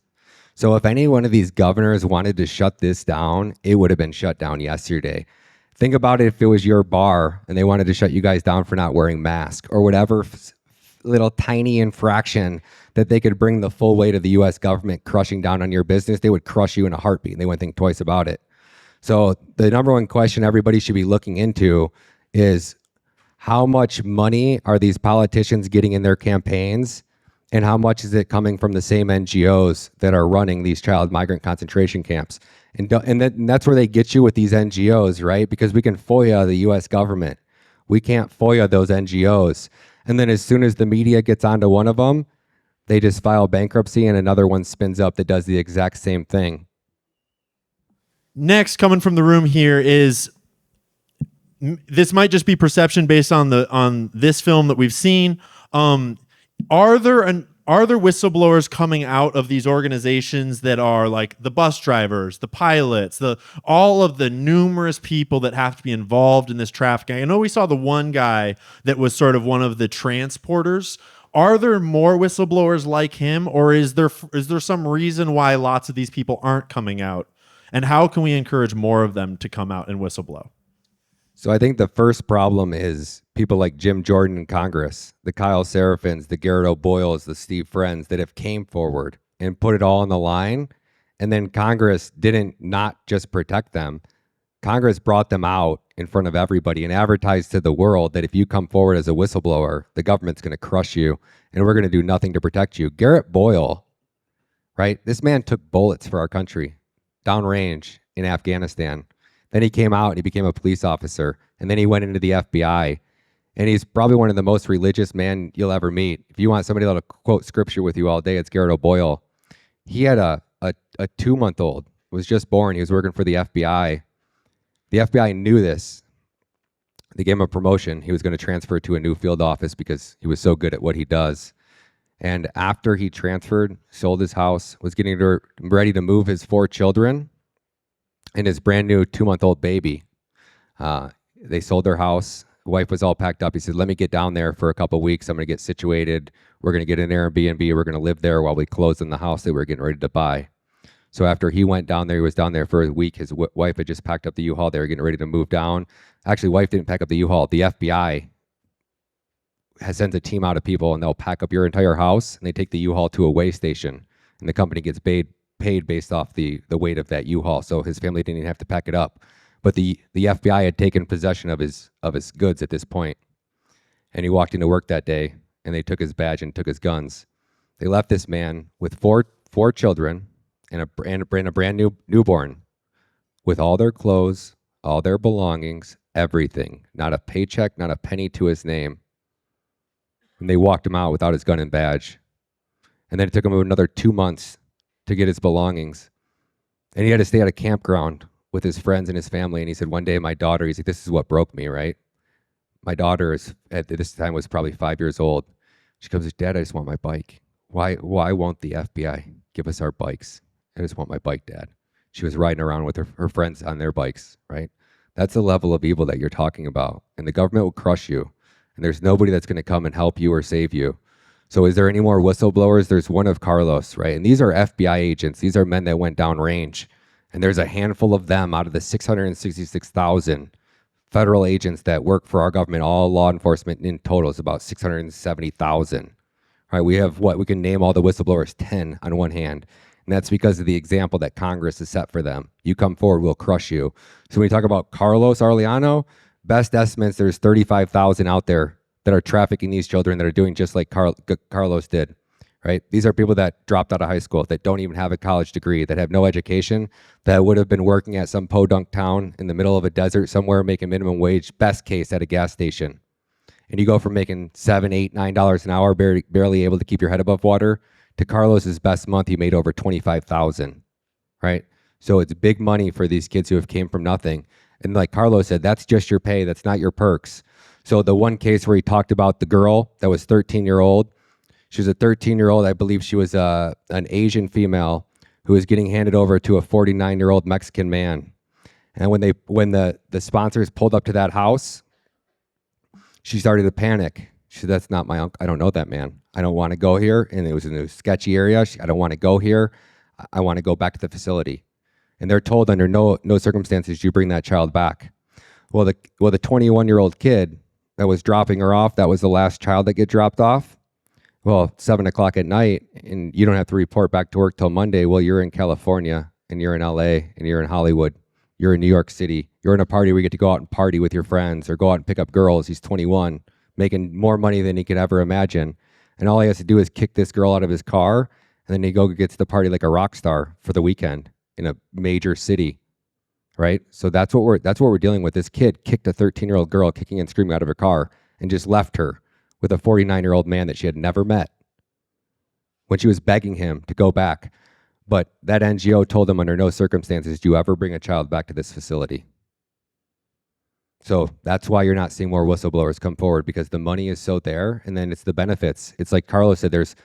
So if any one of these governors wanted to shut this down, it would have been shut down yesterday. Think about it if it was your bar and they wanted to shut you guys down for not wearing masks or whatever little tiny infraction that they could bring the full weight of the U.S. government crushing down on your business. They would crush you in a heartbeat and they wouldn't think twice about it. So the number one question everybody should be looking into is how much money are these politicians getting in their campaigns, and how much is it coming from the same NGOs that are running these child migrant concentration camps? And that's where they get you with these NGOs, right? Because we can FOIA the U.S. government. We can't FOIA those NGOs. And then as soon as the media gets onto one of them, they just file bankruptcy and another one spins up that does the exact same thing. Next, coming from the room here is, this might just be perception based on this film that we've seen. Are there whistleblowers coming out of these organizations that are like the bus drivers, the pilots, all of the numerous people that have to be involved in this trafficking? I know we saw the one guy that was sort of one of the transporters. Are there more whistleblowers like him, or is there some reason why lots of these people aren't coming out? And how can we encourage more of them to come out and whistleblow? So I think the first problem is people like Jim Jordan in Congress, the Kyle Serafins, the Garrett O'Boyles, the Steve Friends that have came forward and put it all on the line. And then Congress didn't not just protect them. Congress brought them out in front of everybody and advertised to the world that if you come forward as a whistleblower, the government's going to crush you and we're going to do nothing to protect you. Garrett Boyle, right? This man took bullets for our country downrange in Afghanistan. Then he came out and he became a police officer. And then he went into the FBI. And he's probably one of the most religious men you'll ever meet. If you want somebody that'll quote scripture with you all day, it's Garrett O'Boyle. He had a 2-month-old, was just born. He was working for the FBI. The FBI knew this. They gave him a promotion. He was going to transfer to a new field office because he was so good at what he does. And after he transferred, sold his house, was getting ready to move his 4 children and his brand new 2-month-old baby. They sold their house. The wife was all packed up. He said, let me get down there for a couple of weeks. I'm going to get situated. We're going to get an Airbnb. We're going to live there while we close on the house that we're getting ready to buy. So after he went down there, he was down there for a week. His wife had just packed up the U-Haul. They were getting ready to move down. Actually, wife didn't pack up the U-Haul. The FBI sends a team out of people, and they'll pack up your entire house, and they take the U-Haul to a weigh station, and the company gets paid based off the weight of that U-Haul. So his family didn't even have to pack it up. But the FBI had taken possession of his goods at this point. And he walked into work that day, and they took his badge and took his guns. They left this man with four children and a brand new newborn with all their clothes, all their belongings, everything. Not a paycheck, not a penny to his name. And they walked him out without his gun and badge. And then it took him another 2 months to get his belongings. And he had to stay at a campground with his friends and his family. And he said, one day my daughter, he's like, this is what broke me, right? My daughter is, at this time, was probably 5 years old. She comes, Dad, I just want my bike. Why won't the FBI give us our bikes? I just want my bike, Dad. She was riding around with her friends on their bikes, right? That's the level of evil that you're talking about. And the government will crush you. And there's nobody that's going to come and help you or save you. So is there any more whistleblowers? There's one of Carlos, right? And these are FBI agents. These are men that went downrange. And there's a handful of them out of the 666,000 federal agents that work for our government. All law enforcement in total is about 670,000. Right? We have we can name all the whistleblowers 10 on one hand. And that's because of the example that Congress has set for them. You come forward, we'll crush you. So when we talk about Carlos Arellano, best estimates, there's 35,000 out there that are trafficking these children that are doing just like Carlos did, right? These are people that dropped out of high school, that don't even have a college degree, that have no education, that would have been working at some podunk town in the middle of a desert somewhere making minimum wage, best case at a gas station. And you go from making $7, $8, $9 an hour, barely able to keep your head above water, to Carlos's best month, he made over 25,000, right? So it's big money for these kids who have came from nothing. And like Carlos said, that's just your pay. That's not your perks. So the one case where he talked about the girl that was 13-year-old, she was a 13-year-old. I believe she was an Asian female who was getting handed over to a 49-year-old Mexican man. And when the sponsors pulled up to that house, she started to panic. She said, that's not my uncle. I don't know that man. I don't want to go here. And it was in a sketchy area. I don't want to go here. I want to go back to the facility. And they're told under no circumstances you bring that child back. Well, the 21-year-old kid that was dropping her off, that was the last child that get dropped off. Well, 7 o'clock at night, and you don't have to report back to work till Monday. Well, you're in California, and you're in LA, and you're in Hollywood. You're in New York City. You're in a party where you get to go out and party with your friends or go out and pick up girls. He's 21, making more money than he could ever imagine. And all he has to do is kick this girl out of his car, and then he gets to the party like a rock star for the weekend in a major city. Right? So that's what we're dealing with. This kid kicked a 13-year-old girl kicking and screaming out of her car and just left her with a 49-year-old man that she had never met when she was begging him to go back. But that NGO told him under no circumstances do you ever bring a child back to this facility. So that's why you're not seeing more whistleblowers come forward, because the money is so there, and then it's the benefits. It's like Carlos said, there's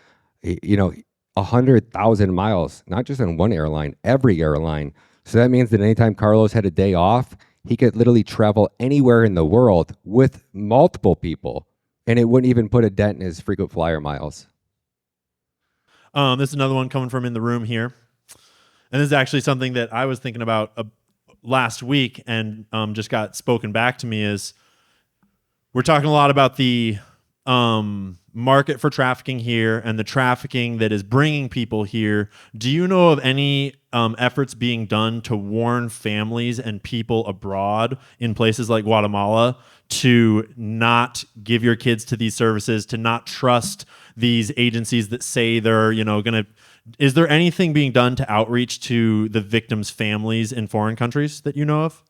100,000 miles, not just on one airline, every airline. So that means that anytime Carlos had a day off, he could literally travel anywhere in the world with multiple people, and it wouldn't even put a dent in his frequent flyer miles. This is another one coming from in the room here. And this is actually something that I was thinking about last week and just got spoken back to me is we're talking a lot about the market for trafficking here and the trafficking that is bringing people here. Do you know of any efforts being done to warn families and people abroad in places like Guatemala to not give your kids to these services, to not trust these agencies that say they're, going to... Is there anything being done to outreach to the victims' families in foreign countries that you know of?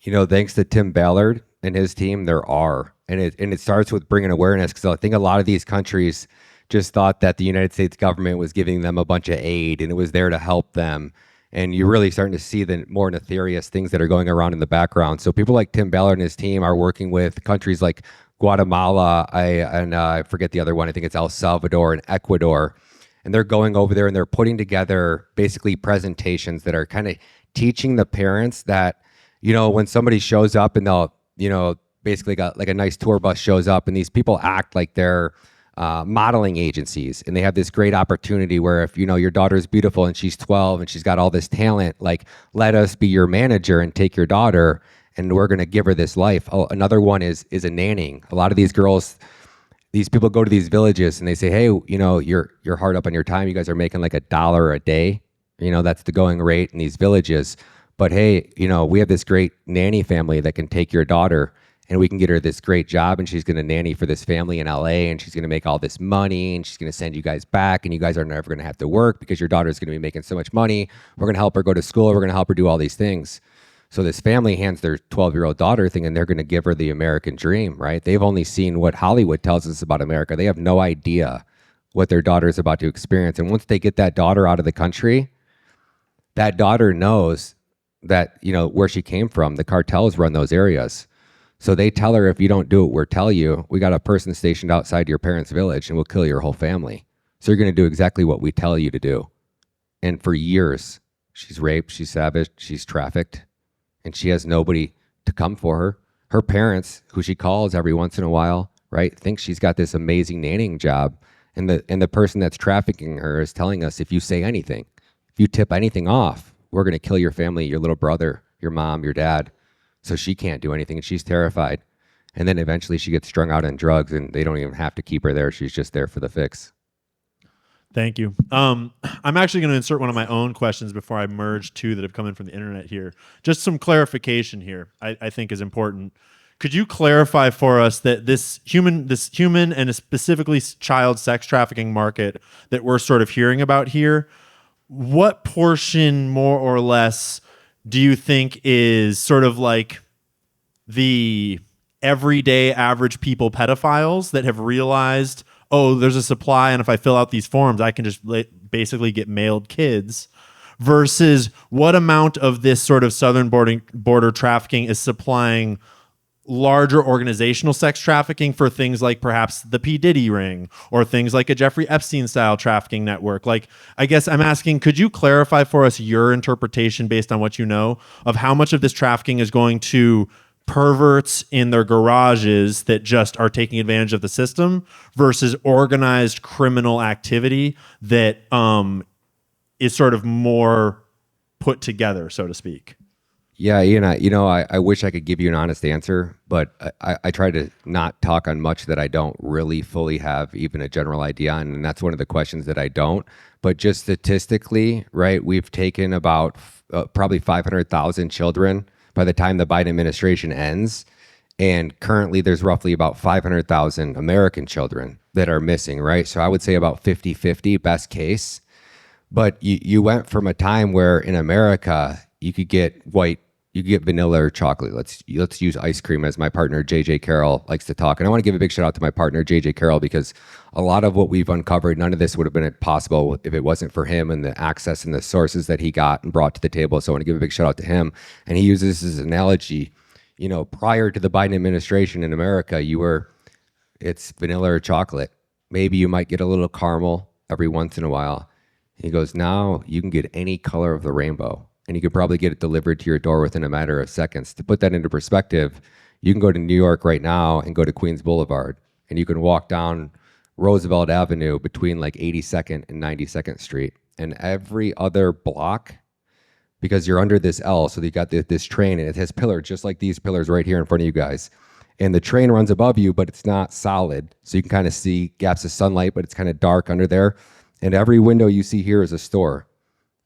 Thanks to Tim Ballard and his team, there are. And it starts with bringing awareness, because I think a lot of these countries just thought that the United States government was giving them a bunch of aid and it was there to help them. And you're really starting to see the more nefarious things that are going around in the background. So people like Tim Ballard and his team are working with countries like Guatemala, I forget the other one, I think it's El Salvador and Ecuador. And they're going over there and they're putting together basically presentations that are kind of teaching the parents that, when somebody shows up and they'll, basically got like a nice tour bus shows up and these people act like they're modeling agencies, and they have this great opportunity where if, your daughter's beautiful and she's 12 and she's got all this talent, like, let us be your manager and take your daughter and we're going to give her this life. Oh, another one is a nannying. A lot of these girls, these people go to these villages and they say, hey, you're hard up on your time. You guys are making like $1 a day. That's the going rate in these villages. But hey, we have this great nanny family that can take your daughter and we can get her this great job and she's going to nanny for this family in LA and she's going to make all this money and she's going to send you guys back and you guys are never going to have to work because your daughter's going to be making so much money. We're going to help her go to school. We're going to help her do all these things. So this family hands their 12-year-old daughter thinking they're going to give her the American dream, right? They've only seen what Hollywood tells us about America. They have no idea what their daughter is about to experience. And once they get that daughter out of the country, that daughter knows that, where she came from, the cartels run those areas. So they tell her, if you don't do what we're telling you, we got a person stationed outside your parents' village and we'll kill your whole family. So you're going to do exactly what we tell you to do. And for years, she's raped, she's savaged, she's trafficked, and she has nobody to come for her. Her parents, who she calls every once in a while, right, think she's got this amazing nannying job. And the person that's trafficking her is telling us, if you say anything, if you tip anything off, we're going to kill your family, your little brother, your mom, your dad. So she can't do anything and she's terrified. And then eventually she gets strung out on drugs and they don't even have to keep her there. She's just there for the fix. Thank you. I'm actually going to insert one of my own questions before I merge two that have come in from the internet here. Just some clarification here I think is important. Could you clarify for us that this human and specifically child sex trafficking market that we're sort of hearing about here, what portion more or less do you think is sort of like the everyday average people pedophiles that have realized, oh, there's a supply, and if I fill out these forms, I can just basically get mailed kids, versus what amount of this sort of southern border trafficking is supplying larger organizational sex trafficking for things like perhaps the P. Diddy ring or things like a Jeffrey Epstein style trafficking network? Like, I guess I'm asking, could you clarify for us your interpretation based on what you know of how much of this trafficking is going to perverts in their garages that just are taking advantage of the system versus organized criminal activity that is sort of more put together, so to speak? Yeah, Ian, I wish I could give you an honest answer, but I try to not talk on much that I don't really fully have even a general idea on, and that's one of the questions that I don't. But just statistically, right, we've taken about probably 500,000 children by the time the Biden administration ends, and currently there's roughly about 500,000 American children that are missing, right? So I would say about 50-50 best case. But you went from a time where in America you could get vanilla or chocolate. Let's use ice cream, as my partner JJ Carroll likes to talk. And I want to give a big shout out to my partner JJ Carroll, because a lot of what we've uncovered, none of this would have been possible if it wasn't for him and the access and the sources that he got and brought to the table. So I want to give a big shout out to him. And he uses this as an analogy. Prior to the Biden administration in America, it's vanilla or chocolate. Maybe you might get a little caramel every once in a while. He goes, now you can get any color of the rainbow, and you could probably get it delivered to your door within a matter of seconds. To put that into perspective, you can go to New York right now and go to Queens Boulevard, and you can walk down Roosevelt Avenue between like 82nd and 92nd Street, and every other block, because you're under this L, so you got this train, and it has pillars just like these pillars right here in front of you guys. And the train runs above you, but it's not solid, so you can kind of see gaps of sunlight, but it's kind of dark under there. And every window you see here is a store.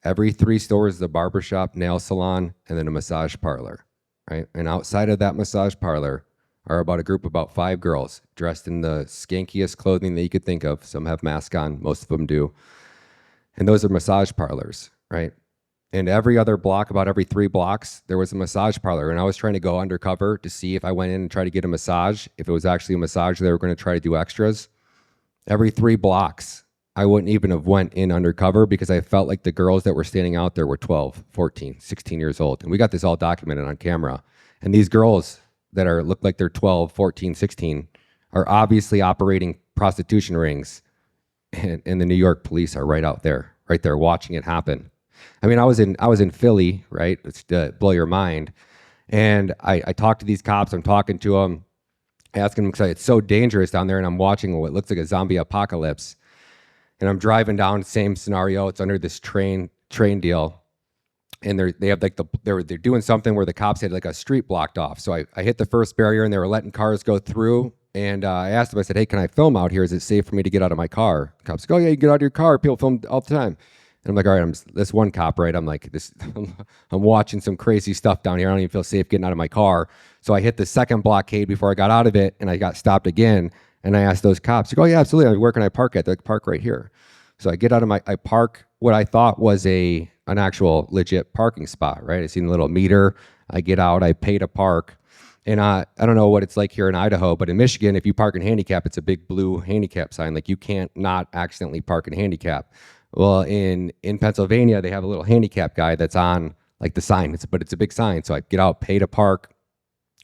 Every 3 stores is a barbershop, nail salon, and then a massage parlor, right? And outside of that massage parlor are about 5 girls dressed in the skankiest clothing that you could think of. Some have masks on, most of them do. And those are massage parlors, right? And every other block, about every 3 blocks, there was a massage parlor. And I was trying to go undercover to see if I went in and tried to get a massage, if it was actually a massage, they were going to try to do extras. Every 3 blocks, I wouldn't even have went in undercover, because I felt like the girls that were standing out there were 12, 14, 16 years old. And we got this all documented on camera. And these girls that look like they're 12, 14, 16 are obviously operating prostitution rings. And the New York police are right there watching it happen. I mean, I was in Philly, right? It's to blow your mind. And I talked to these cops. I'm talking to them, asking them, because it's so dangerous down there. And I'm watching what looks like a zombie apocalypse. And I'm driving down, same scenario. It's under this train deal, and they have like they're doing something where the cops had like a street blocked off. So I hit the first barrier, and they were letting cars go through. And I asked them, I said, "Hey, can I film out here? Is it safe for me to get out of my car?" The cops go, "Oh yeah, you get out of your car. People film all the time." And I'm like, "All right, this one cop, right? I'm like, I'm watching some crazy stuff down here. I don't even feel safe getting out of my car." So I hit the second blockade before I got out of it, and I got stopped again. And I asked those cops, they go, "Oh yeah, absolutely. Where can I park at?" They're like, "Park right here." So I get out of I park what I thought was an actual legit parking spot, right? I seen a little meter. I get out, I pay to park. And I don't know what it's like here in Idaho, but in Michigan, if you park in handicap, it's a big blue handicap sign. Like you can't not accidentally park in handicap. Well, in Pennsylvania, they have a little handicap guy that's on like the sign, but it's a big sign. So I get out, pay to park,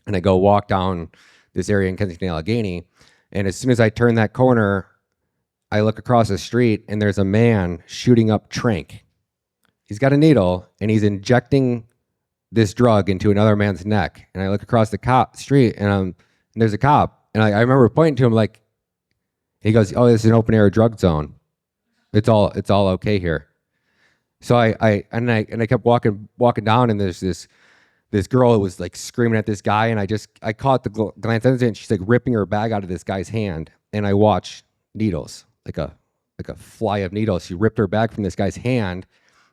and I go walk down this area in Kensington, Allegheny. And as soon as I turn that corner, I look across the street, and there's a man shooting up trank. He's got a needle, and he's injecting this drug into another man's neck. And I look across the street, and there's a cop. And I remember pointing to him like, he goes, "Oh, this is an open air drug zone. It's all okay here." So I kept walking down, and there's this girl who was like screaming at this guy, and I caught the glance at it, and she's like ripping her bag out of this guy's hand, and I watch needles, like a fly of needles. She ripped her bag from this guy's hand,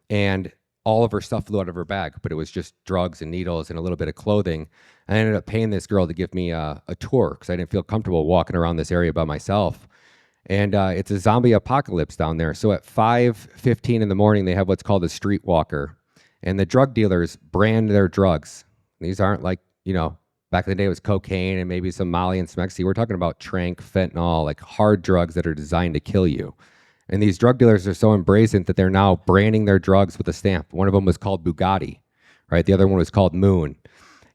and all of her stuff flew out of her bag, but it was just drugs and needles and a little bit of clothing. I ended up paying this girl to give me a tour, because I didn't feel comfortable walking around this area by myself. And it's a zombie apocalypse down there. So at 5:15 in the morning, they have what's called a street walker. And the drug dealers brand their drugs. These aren't like, back in the day it was cocaine and maybe some Molly and some ecstasy. We're talking about trank, fentanyl, like hard drugs that are designed to kill you. And these drug dealers are so embracive that they're now branding their drugs with a stamp. One of them was called Bugatti, right? The other one was called Moon.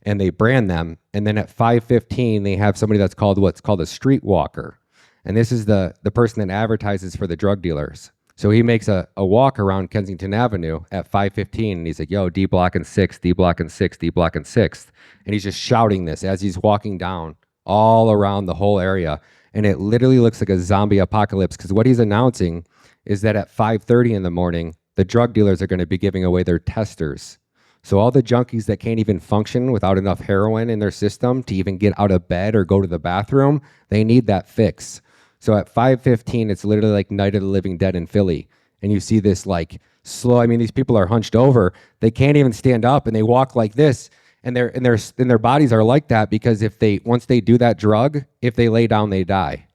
And they brand them. And then at 5:15, they have somebody that's called what's called a street walker. And this is the person that advertises for the drug dealers. So he makes a walk around Kensington Avenue at 5:15, and he's like, "Yo, D block and 6th, D block and 6th, D block and 6th." And he's just shouting this as he's walking down all around the whole area. And it literally looks like a zombie apocalypse, because what he's announcing is that at 5:30 in the morning, the drug dealers are going to be giving away their testers. So all the junkies that can't even function without enough heroin in their system to even get out of bed or go to the bathroom, they need that fix. So at 5:15, it's literally like Night of the Living Dead in Philly. And you see this like slow, I mean, these people are hunched over. They can't even stand up and they walk like this. And their bodies are like that because once they do that drug, if they lay down, they die.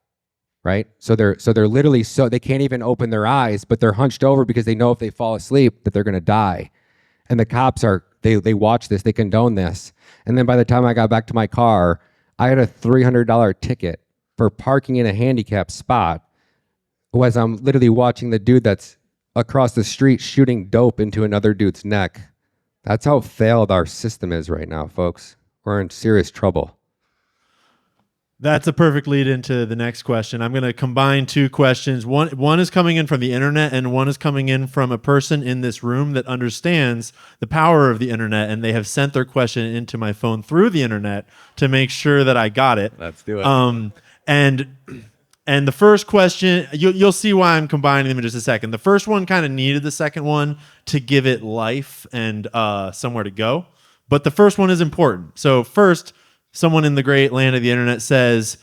Right? So they're literally, so they can't even open their eyes, but they're hunched over because they know if they fall asleep that they're going to die. And the cops they watch this, they condone this. And then by the time I got back to my car, I had a $300 ticket for parking in a handicapped spot, as I'm literally watching the dude that's across the street shooting dope into another dude's neck. That's how failed our system is right now, folks. We're in serious trouble. That's a perfect lead into the next question. I'm going to combine two questions. One is coming in from the internet, and one is coming in from a person in this room that understands the power of the internet, and they have sent their question into my phone through the internet to make sure that I got it. Let's do it. And the first question, you'll see why I'm combining them in just a second. The first one kind of needed the second one to give it life and somewhere to go. But the first one is important. So first, someone in the great land of the internet says,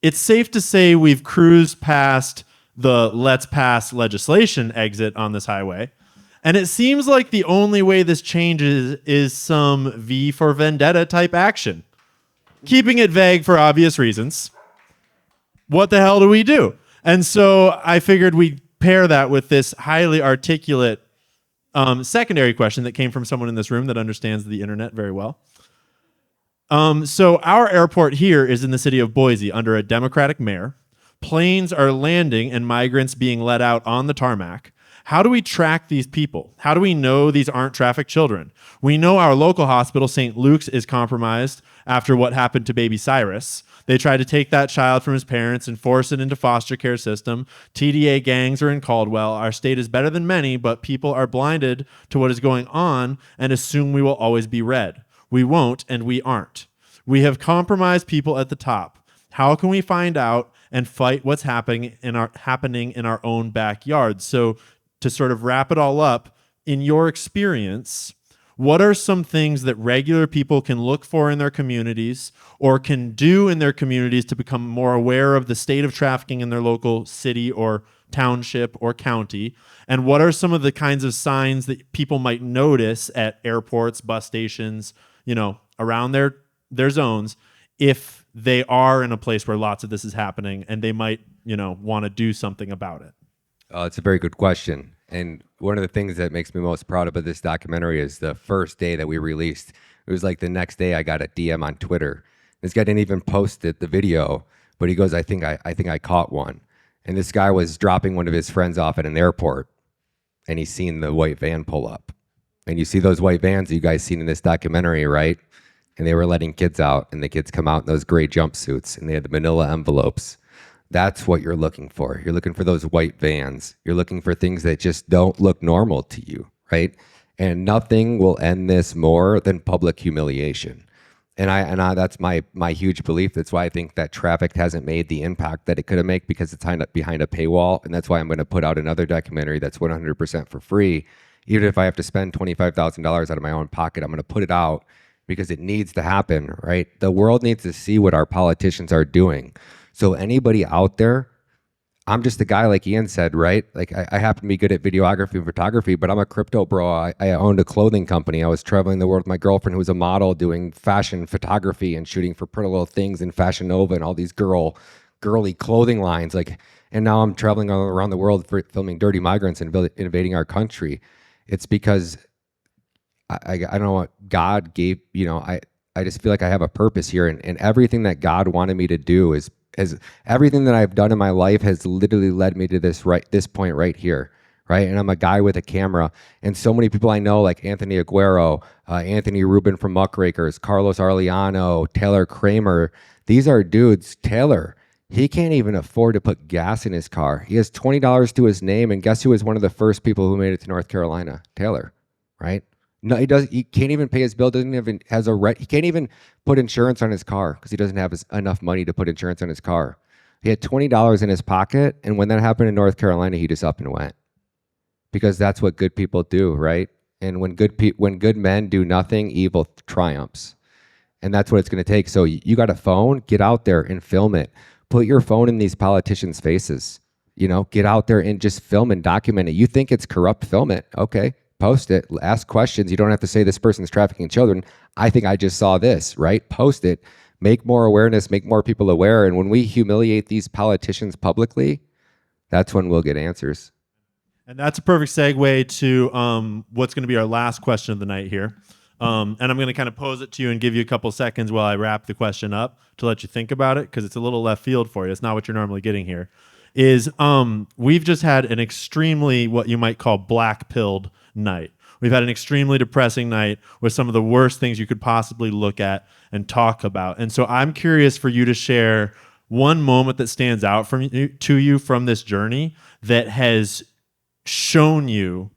it's safe to say we've cruised past the let's pass legislation exit on this highway. And it seems like the only way this changes is some V for Vendetta type action. Keeping it vague for obvious reasons. What the hell do we do? And so I figured we'd pair that with this highly articulate secondary question that came from someone in this room that understands the internet very well. So our airport here is in the city of Boise under a Democratic mayor. Planes are landing and migrants being let out on the tarmac. How do we track these people? How do we know these aren't trafficked children? We know our local hospital, St. Luke's, is compromised after what happened to baby Cyrus. They tried to take that child from his parents and force it into foster care system. TDA gangs are in Caldwell. Our state is better than many, but people are blinded to what is going on and assume we will always be red. We won't, and we aren't. We have compromised people at the top. How can we find out and fight what's happening in our own backyard? So to sort of wrap it all up, in your experience, what are some things that regular people can look for in their communities or can do in their communities to become more aware of the state of trafficking in their local city or township or county? And what are some of the kinds of signs that people might notice at airports, bus stations, around their zones if they are in a place where lots of this is happening and they might, want to do something about it? It's a very good question. And one of the things that makes me most proud about this documentary is the first day that we released. It was like the next day I got a DM on Twitter. This guy didn't even post the video, but he goes, I think I caught one. And this guy was dropping one of his friends off at an airport, and he's seen the white van pull up. And you see those white vans that you guys seen in this documentary, right? And they were letting kids out, and the kids come out in those gray jumpsuits, and they had the manila envelopes. That's what you're looking for. You're looking for those white vans. You're looking for things that just don't look normal to you, right? And nothing will end this more than public humiliation. And I that's my huge belief. That's why I think that Trafficked hasn't made the impact that it could have made, because it's behind a paywall. And that's why I'm going to put out another documentary that's 100% for free. Even if I have to spend $25,000 out of my own pocket, I'm going to put it out because it needs to happen, right? The world needs to see what our politicians are doing. So anybody out there, I'm just a guy like Ian said, right? Like I happen to be good at videography and photography, but I'm a crypto bro. I owned a clothing company. I was traveling the world with my girlfriend who was a model doing fashion photography and shooting for Pretty Little Things and Fashion Nova and all these girly clothing lines. And now I'm traveling around the world filming dirty migrants and invading our country. It's because I don't know what God gave, I just feel like I have a purpose here, and everything that God wanted me to do is everything that I've done in my life has literally led me to this point right here, right? And I'm a guy with a camera, and so many people I know, like Anthony Aguero, Anthony Rubin from Muckrakers, Carlos Arellano, Taylor Kramer. These are dudes. Taylor, he can't even afford to put gas in his car. He has $20 to his name, and guess who was one of the first people who made it to North Carolina? Taylor, right? No, he doesn't. He can't even pay his bill. He can't even put insurance on his car because he doesn't have enough money to put insurance on his car. He had $20 in his pocket, and when that happened in North Carolina, he just up and went, because that's what good people do, right? And when good men do nothing, evil triumphs. And that's what it's going to take. So you got a phone, get out there and film it. Put your phone in these politicians' faces. Get out there and just film and document it. You think it's corrupt, film it. Okay, post it, ask questions. You don't have to say this person's trafficking children. I think I just saw this, right? Post it, make more awareness, make more people aware. And when we humiliate these politicians publicly, that's when we'll get answers. And that's a perfect segue to what's going to be our last question of the night here. And I'm going to kind of pose it to you and give you a couple seconds while I wrap the question up to let you think about it, because it's a little left field for you. It's not what you're normally getting here. We've just had an extremely, what you might call, black-pilled night. We've had an extremely depressing night with some of the worst things you could possibly look at and talk about. And so I'm curious for you to share one moment that stands out to you from this journey that has shown you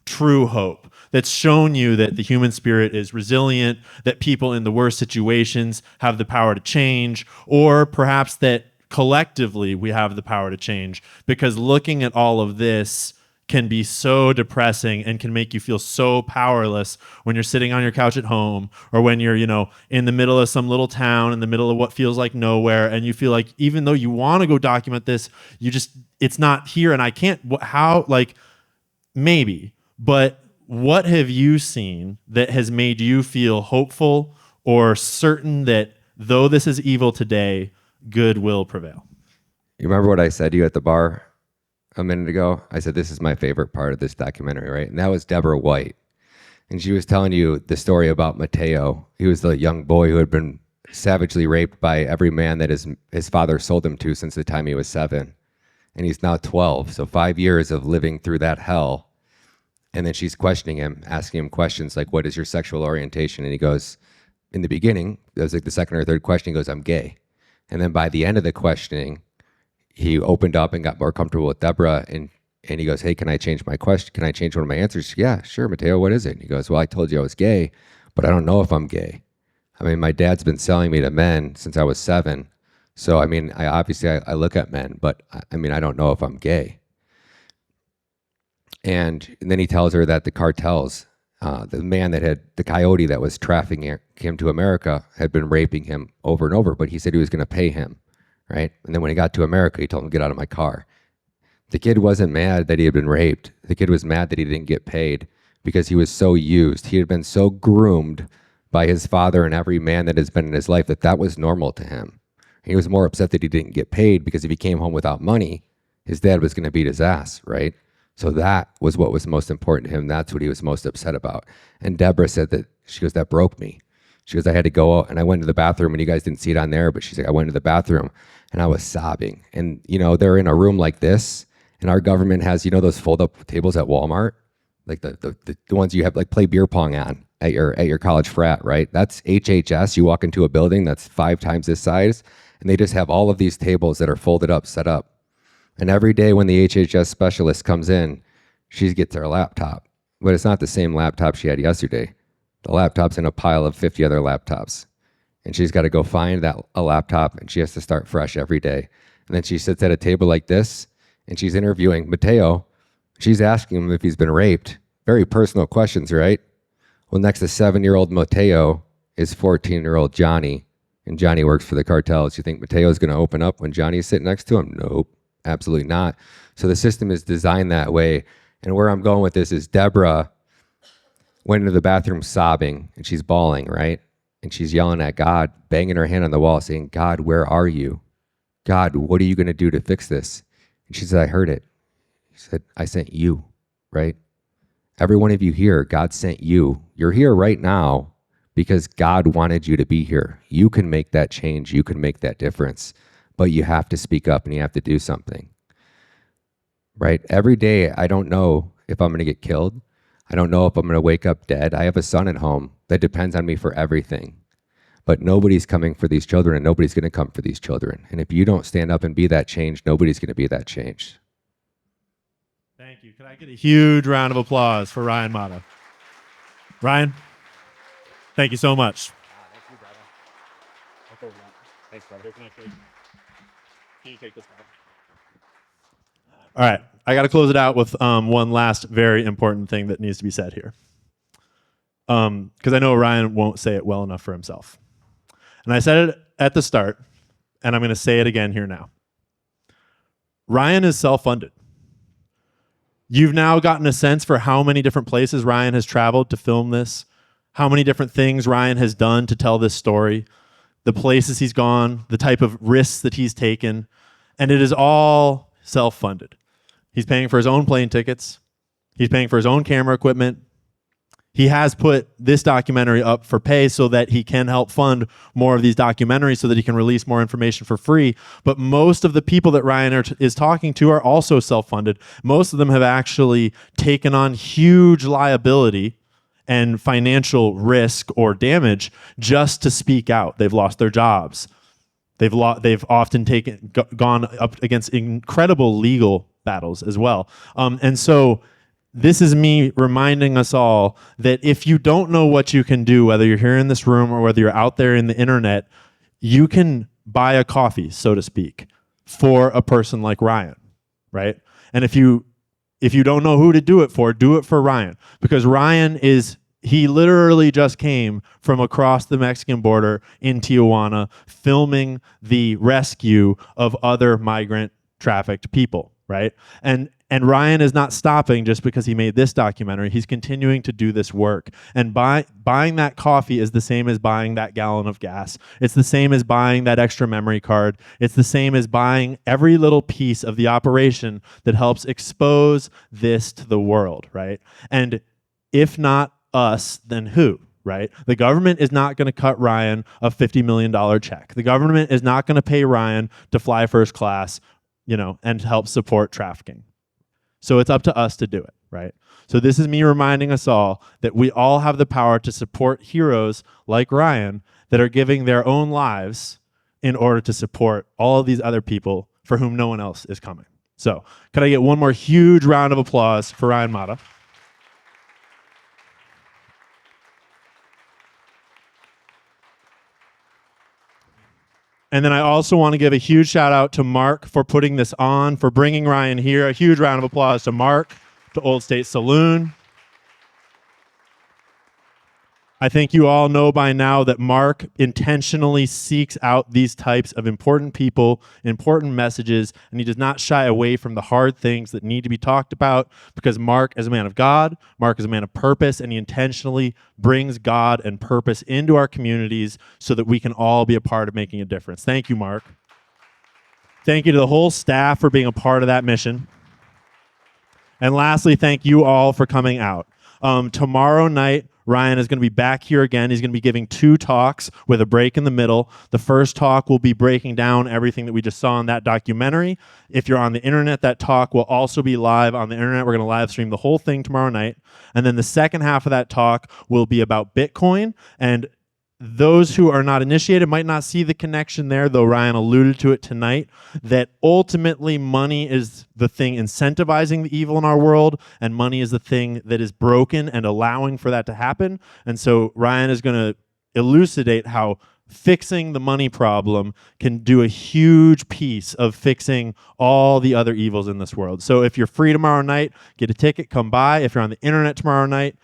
true hope, that's shown you that the human spirit is resilient, that people in the worst situations have the power to change, or perhaps that collectively we have the power to change, because looking at all of this can be so depressing and can make you feel so powerless when you're sitting on your couch at home, or when you're, in the middle of some little town, in the middle of what feels like nowhere, and you feel like even though you want to go document this, it's not here, and I can't, maybe, but what have you seen that has made you feel hopeful or certain that though this is evil today, good will prevail? You remember what I said to you at the bar a minute ago? I said, this is my favorite part of this documentary, right? And that was Deborah White. And she was telling you the story about Mateo. He was the young boy who had been savagely raped by every man that his father sold him to since the time he was 7. And he's now 12. So 5 years of living through that hell. And then she's questioning him, asking him questions like, what is your sexual orientation? And he goes, in the beginning, it was like the second or third question, he goes, I'm gay. And then by the end of the questioning, he opened up and got more comfortable with Deborah, and he goes, hey, can I change my question? Can I change one of my answers? Yeah, sure, Mateo, what is it? And he goes, well, I told you I was gay, but I don't know if I'm gay. I mean, my dad's been selling me to men since I was 7. So, I mean, I look at men, but I mean, I don't know if I'm gay. And then he tells her that the cartels, the coyote that was trafficking him to America, had been raping him over and over, but he said he was going to pay him, right? And then when he got to America, he told him, get out of my car. The kid wasn't mad that he had been raped. The kid was mad that he didn't get paid because he was so used. He had been so groomed by his father and every man that has been in his life that was normal to him. He was more upset that he didn't get paid because if he came home without money, his dad was going to beat his ass, right? So that was what was most important to him. That's what he was most upset about. And Deborah said that broke me. She goes, I had to go out and I went to the bathroom, and you guys didn't see it on there, but she's like, I went to the bathroom and I was sobbing. And, they're in a room like this, and our government has, those fold up tables at Walmart, like the ones you have like play beer pong on at your college frat, right? That's HHS. You walk into a building that's 5 times this size, and they just have all of these tables that are folded up, set up. And every day when the HHS specialist comes in, she gets her laptop, but it's not the same laptop she had yesterday. The laptop's in a pile of 50 other laptops, and she's got to go find a laptop, and she has to start fresh every day. And then she sits at a table like this, and she's interviewing Mateo. She's asking him if he's been raped. Very personal questions, right? Well, next to 7-year-old Mateo is 14-year-old Johnny, and Johnny works for the cartels. You think Mateo's going to open up when Johnny's sitting next to him? Nope, absolutely not. So the system is designed that way. And where I'm going with this is Deborah went into the bathroom sobbing, and she's bawling, right? And she's yelling at God, banging her hand on the wall, saying, God, where are you? God, what are you going to do to fix this? And she said, I heard it. She said, I sent you, right? Every one of you here, God sent you. You're here right now because God wanted you to be here. You can make that change. You can make that difference. But you have to speak up and you have to do something, right? Every day, I don't know if I'm going to get killed. I don't know if I'm going to wake up dead. I have a son at home that depends on me for everything. But nobody's coming for these children, and nobody's going to come for these children. And if you don't stand up and be that change, nobody's going to be that change. Thank you. Can I get a huge round of applause for Ryan Matta? Ryan, thank you so much. Thank you, brother. Thanks, brother. Can you take this back? All right. I got to close it out with one last very important thing that needs to be said here. because I know Ryan won't say it well enough for himself. And I said it at the start, and I'm going to say it again here now. Ryan is self-funded. You've now gotten a sense for how many different places Ryan has traveled to film this, how many different things Ryan has done to tell this story, the places he's gone, the type of risks that he's taken, and it is all self-funded. He's paying for his own plane tickets. He's paying for his own camera equipment. He has put this documentary up for pay so that he can help fund more of these documentaries so that he can release more information for free. But most of the people that Ryan is talking to are also self-funded. Most of them have actually taken on huge liability and financial risk or damage just to speak out. They've lost their jobs. They've often gone up against incredible legal battles as well. And so this is me reminding us all that if you don't know what you can do, whether you're here in this room or whether you're out there in the internet, you can buy a coffee, so to speak, for a person like Ryan, right? And if you don't know who to do it for Ryan, because he literally just came from across the Mexican border in Tijuana filming the rescue of other migrant trafficked people, right? And Ryan is not stopping just because he made this documentary. He's continuing to do this work. And buying that coffee is the same as buying that gallon of gas. It's the same as buying that extra memory card. It's the same as buying every little piece of the operation that helps expose this to the world, right? And if not us, then who? Right? The government is not going to cut Ryan a $50 million check. The government is not going to pay Ryan to fly first class, and help support trafficking. So it's up to us to do it, right? So this is me reminding us all that we all have the power to support heroes like Ryan that are giving their own lives in order to support all of these other people for whom no one else is coming. So could I get one more huge round of applause for Ryan Matta? And then I also want to give a huge shout out to Mark for putting this on, for bringing Ryan here. A huge round of applause to Mark, to Old State Saloon. I think you all know by now that Mark intentionally seeks out these types of important people, important messages, and he does not shy away from the hard things that need to be talked about, because Mark is a man of God, Mark is a man of purpose, and he intentionally brings God and purpose into our communities so that we can all be a part of making a difference. Thank you, Mark. Thank you to the whole staff for being a part of that mission. And lastly, thank you all for coming out. Tomorrow night, Ryan is going to be back here again. He's going to be giving 2 talks with a break in the middle. The first talk will be breaking down everything that we just saw in that documentary. If you're on the internet, that talk will also be live on the internet. We're going to live stream the whole thing tomorrow night. And then the second half of that talk will be about Bitcoin. And those who are not initiated might not see the connection there, though Ryan alluded to it tonight, that ultimately money is the thing incentivizing the evil in our world, and money is the thing that is broken and allowing for that to happen. And so Ryan is going to elucidate how fixing the money problem can do a huge piece of fixing all the other evils in this world. So if you're free tomorrow night, get a ticket, come by. If you're on the internet tomorrow night,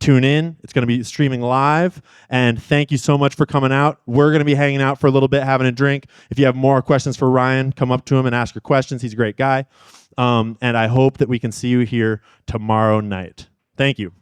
tune in. It's going to be streaming live. And thank you so much for coming out. We're going to be hanging out for a little bit, having a drink. If you have more questions for Ryan, come up to him and ask your questions. He's a great guy. And I hope that we can see you here tomorrow night. Thank you.